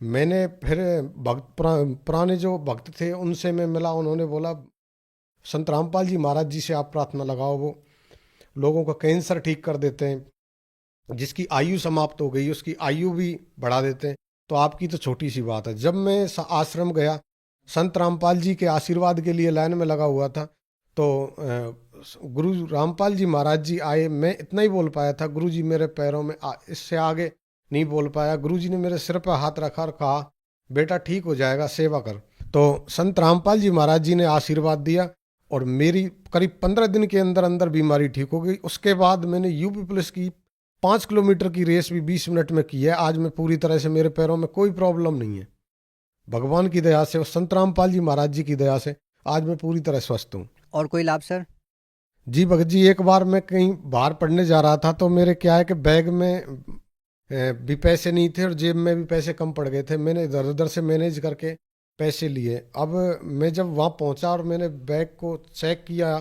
मैंने फिर पुराने जो भक्त थे उनसे मैं मिला, उन्होंने बोला संत रामपाल जी महाराज जी से आप प्रार्थना लगाओ, वो लोगों का कैंसर ठीक कर देते हैं, जिसकी आयु समाप्त हो गई उसकी आयु भी बढ़ा देते हैं, तो आपकी तो छोटी सी बात है। जब मैं आश्रम गया, संत रामपाल जी के आशीर्वाद के लिए लाइन में लगा हुआ था, तो गुरु रामपाल जी महाराज जी आए। मैं इतना ही बोल पाया था, गुरु जी मेरे पैरों में इससे आगे नहीं बोल पाया। गुरु जी ने मेरे सिर पर हाथ रखा और कहा बेटा ठीक हो जाएगा, सेवा कर। तो संत रामपाल जी महाराज जी ने आशीर्वाद दिया और मेरी करीब 15 दिन के अंदर अंदर बीमारी ठीक हो गई। उसके बाद मैंने यूपी पुलिस की 5 किलोमीटर की रेस भी 20 मिनट में की है। आज मैं पूरी तरह से, मेरे पैरों में कोई प्रॉब्लम नहीं है, भगवान की दया से और संत रामपाल जी महाराज जी की दया से आज मैं पूरी तरह स्वस्थ हूँ। और कोई लाभ सर? जी भगत जी, एक बार मैं कहीं बाहर पढ़ने जा रहा था, तो मेरे क्या है कि बैग में भी पैसे नहीं थे और जेब में भी पैसे कम पड़ गए थे। मैंने इधर उधर से मैनेज करके पैसे लिए। अब मैं जब वहाँ पहुँचा और मैंने बैग को चेक किया,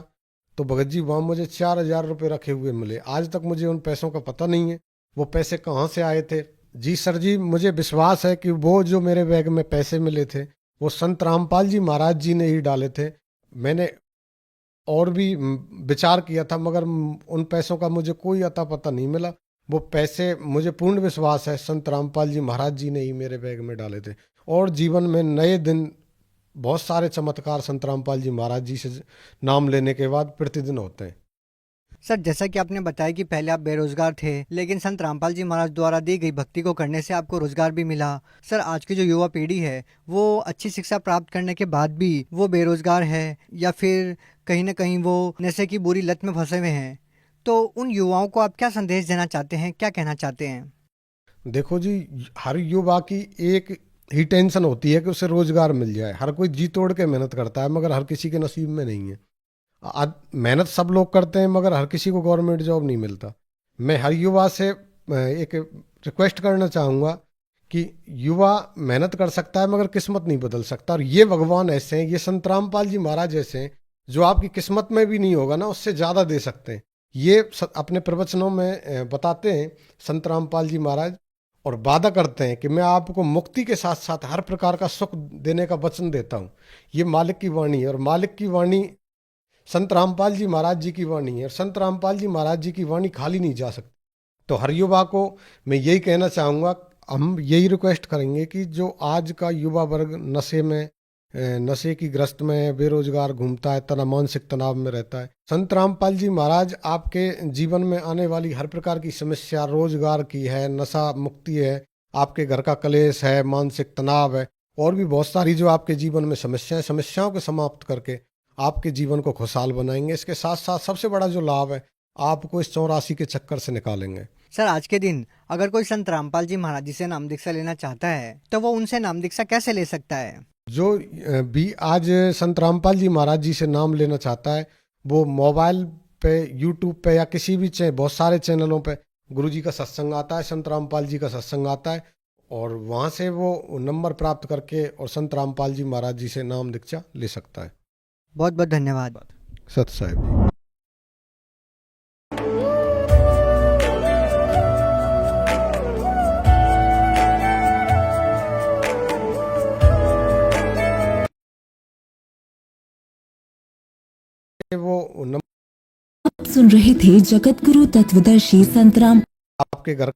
तो भगत जी वहाँ मुझे 4,000 रुपये रखे हुए मिले। आज तक मुझे उन पैसों का पता नहीं है वो पैसे कहाँ से आए थे। जी सर जी, मुझे विश्वास है कि वो जो मेरे बैग में पैसे मिले थे वो संत रामपाल जी महाराज जी ने ही डाले थे। मैंने और भी विचार किया था, मगर उन पैसों का मुझे कोई अता पता नहीं मिला। वो पैसे, मुझे पूर्ण विश्वास है, संत रामपाल जी महाराज जी ने ही मेरे बैग में डाले थे। और जीवन में नए दिन, बहुत सारे चमत्कार संत रामपाल जी महाराज जी से नाम लेने के बाद प्रतिदिन होते हैं। सर, जैसा कि आपने बताया कि पहले आप बेरोजगार थे, लेकिन संत रामपाल जी महाराज द्वारा दी गई भक्ति को करने से आपको रोजगार भी मिला। सर, आज की जो युवा पीढ़ी है वो अच्छी शिक्षा प्राप्त करने के बाद भी वो बेरोजगार है या फिर कहीं ना कहीं वो नशे की बुरी लत में फंसे हुए हैं, तो उन युवाओं को आप क्या संदेश देना चाहते हैं, क्या कहना चाहते हैं? देखो जी, हर युवा की एक ही टेंशन होती है कि उसे रोजगार मिल जाए। हर कोई जी तोड़ के मेहनत करता है, मगर हर किसी के नसीब में नहीं है। मेहनत सब लोग करते हैं, मगर हर किसी को गवर्नमेंट जॉब नहीं मिलता। मैं हर युवा से एक रिक्वेस्ट करना चाहूँगा कि युवा मेहनत कर सकता है मगर किस्मत नहीं बदल सकता। और ये भगवान ऐसे हैं, ये संत रामपाल जी महाराज ऐसे हैं, जो आपकी किस्मत में भी नहीं होगा ना, उससे ज़्यादा दे सकते हैं। ये अपने प्रवचनों में बताते हैं संत रामपाल जी महाराज, और वादा करते हैं कि मैं आपको मुक्ति के साथ साथ हर प्रकार का सुख देने का वचन देता हूँ। ये मालिक की वाणी है, और मालिक की वाणी संत रामपाल जी महाराज जी की वाणी है, और संत रामपाल जी महाराज जी की वाणी खाली नहीं जा सकती। तो हर युवा को मैं यही कहना चाहूँगा, हम यही रिक्वेस्ट करेंगे कि जो आज का युवा वर्ग नशे की ग्रस्त में, बेरोजगार घूमता है, मानसिक तनाव में रहता है, संत रामपाल जी महाराज आपके जीवन में आने वाली हर प्रकार की समस्या, रोजगार की है, नशा मुक्ति है, आपके घर का कलेश है, मानसिक तनाव है, और भी बहुत सारी जो आपके जीवन में समस्याओं को समाप्त करके आपके जीवन को खुशहाल बनाएंगे। इसके साथ साथ सबसे बड़ा जो लाभ है, आपको इस 84 के चक्कर से निकालेंगे। सर, आज के दिन अगर कोई संत रामपाल जी महाराज जी से नाम दीक्षा लेना चाहता है तो वो उनसे नाम दीक्षा कैसे ले सकता है? जो भी आज संत रामपाल जी महाराज जी से नाम लेना चाहता है, वो मोबाइल पे, यूट्यूब पे या किसी भी बहुत सारे चैनलों पे गुरु जी का सत्संग आता है, संत रामपाल जी का सत्संग आता है, और वहाँ से वो नंबर प्राप्त करके और संत रामपाल जी महाराज जी से नाम दीक्षा ले सकता है। बहुत बहुत धन्यवाद। सत साहिब जी। आप सुन रहे थे जगत गुरु तत्वदर्शी संत राम। आपके घर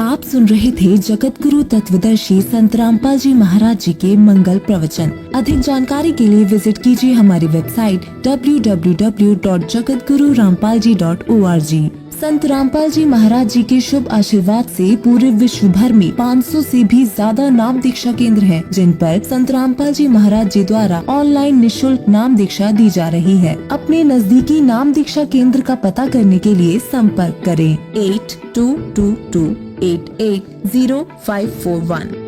आप सुन रहे थे जगत गुरु तत्वदर्शी संत रामपाल जी महाराज जी के मंगल प्रवचन। अधिक जानकारी के लिए विजिट कीजिए हमारी वेबसाइट www.jagatgururampalji.org। संत रामपाल जी महाराज जी के शुभ आशीर्वाद से पूरे विश्व भर में 500 से भी ज्यादा नाम दीक्षा केंद्र हैं, जिन पर संत रामपाल जी महाराज जी द्वारा ऑनलाइन निशुल्क नाम दीक्षा दी जा रही है। अपने नजदीकी नाम दीक्षा केंद्र का पता करने के लिए संपर्क करें 8222880541।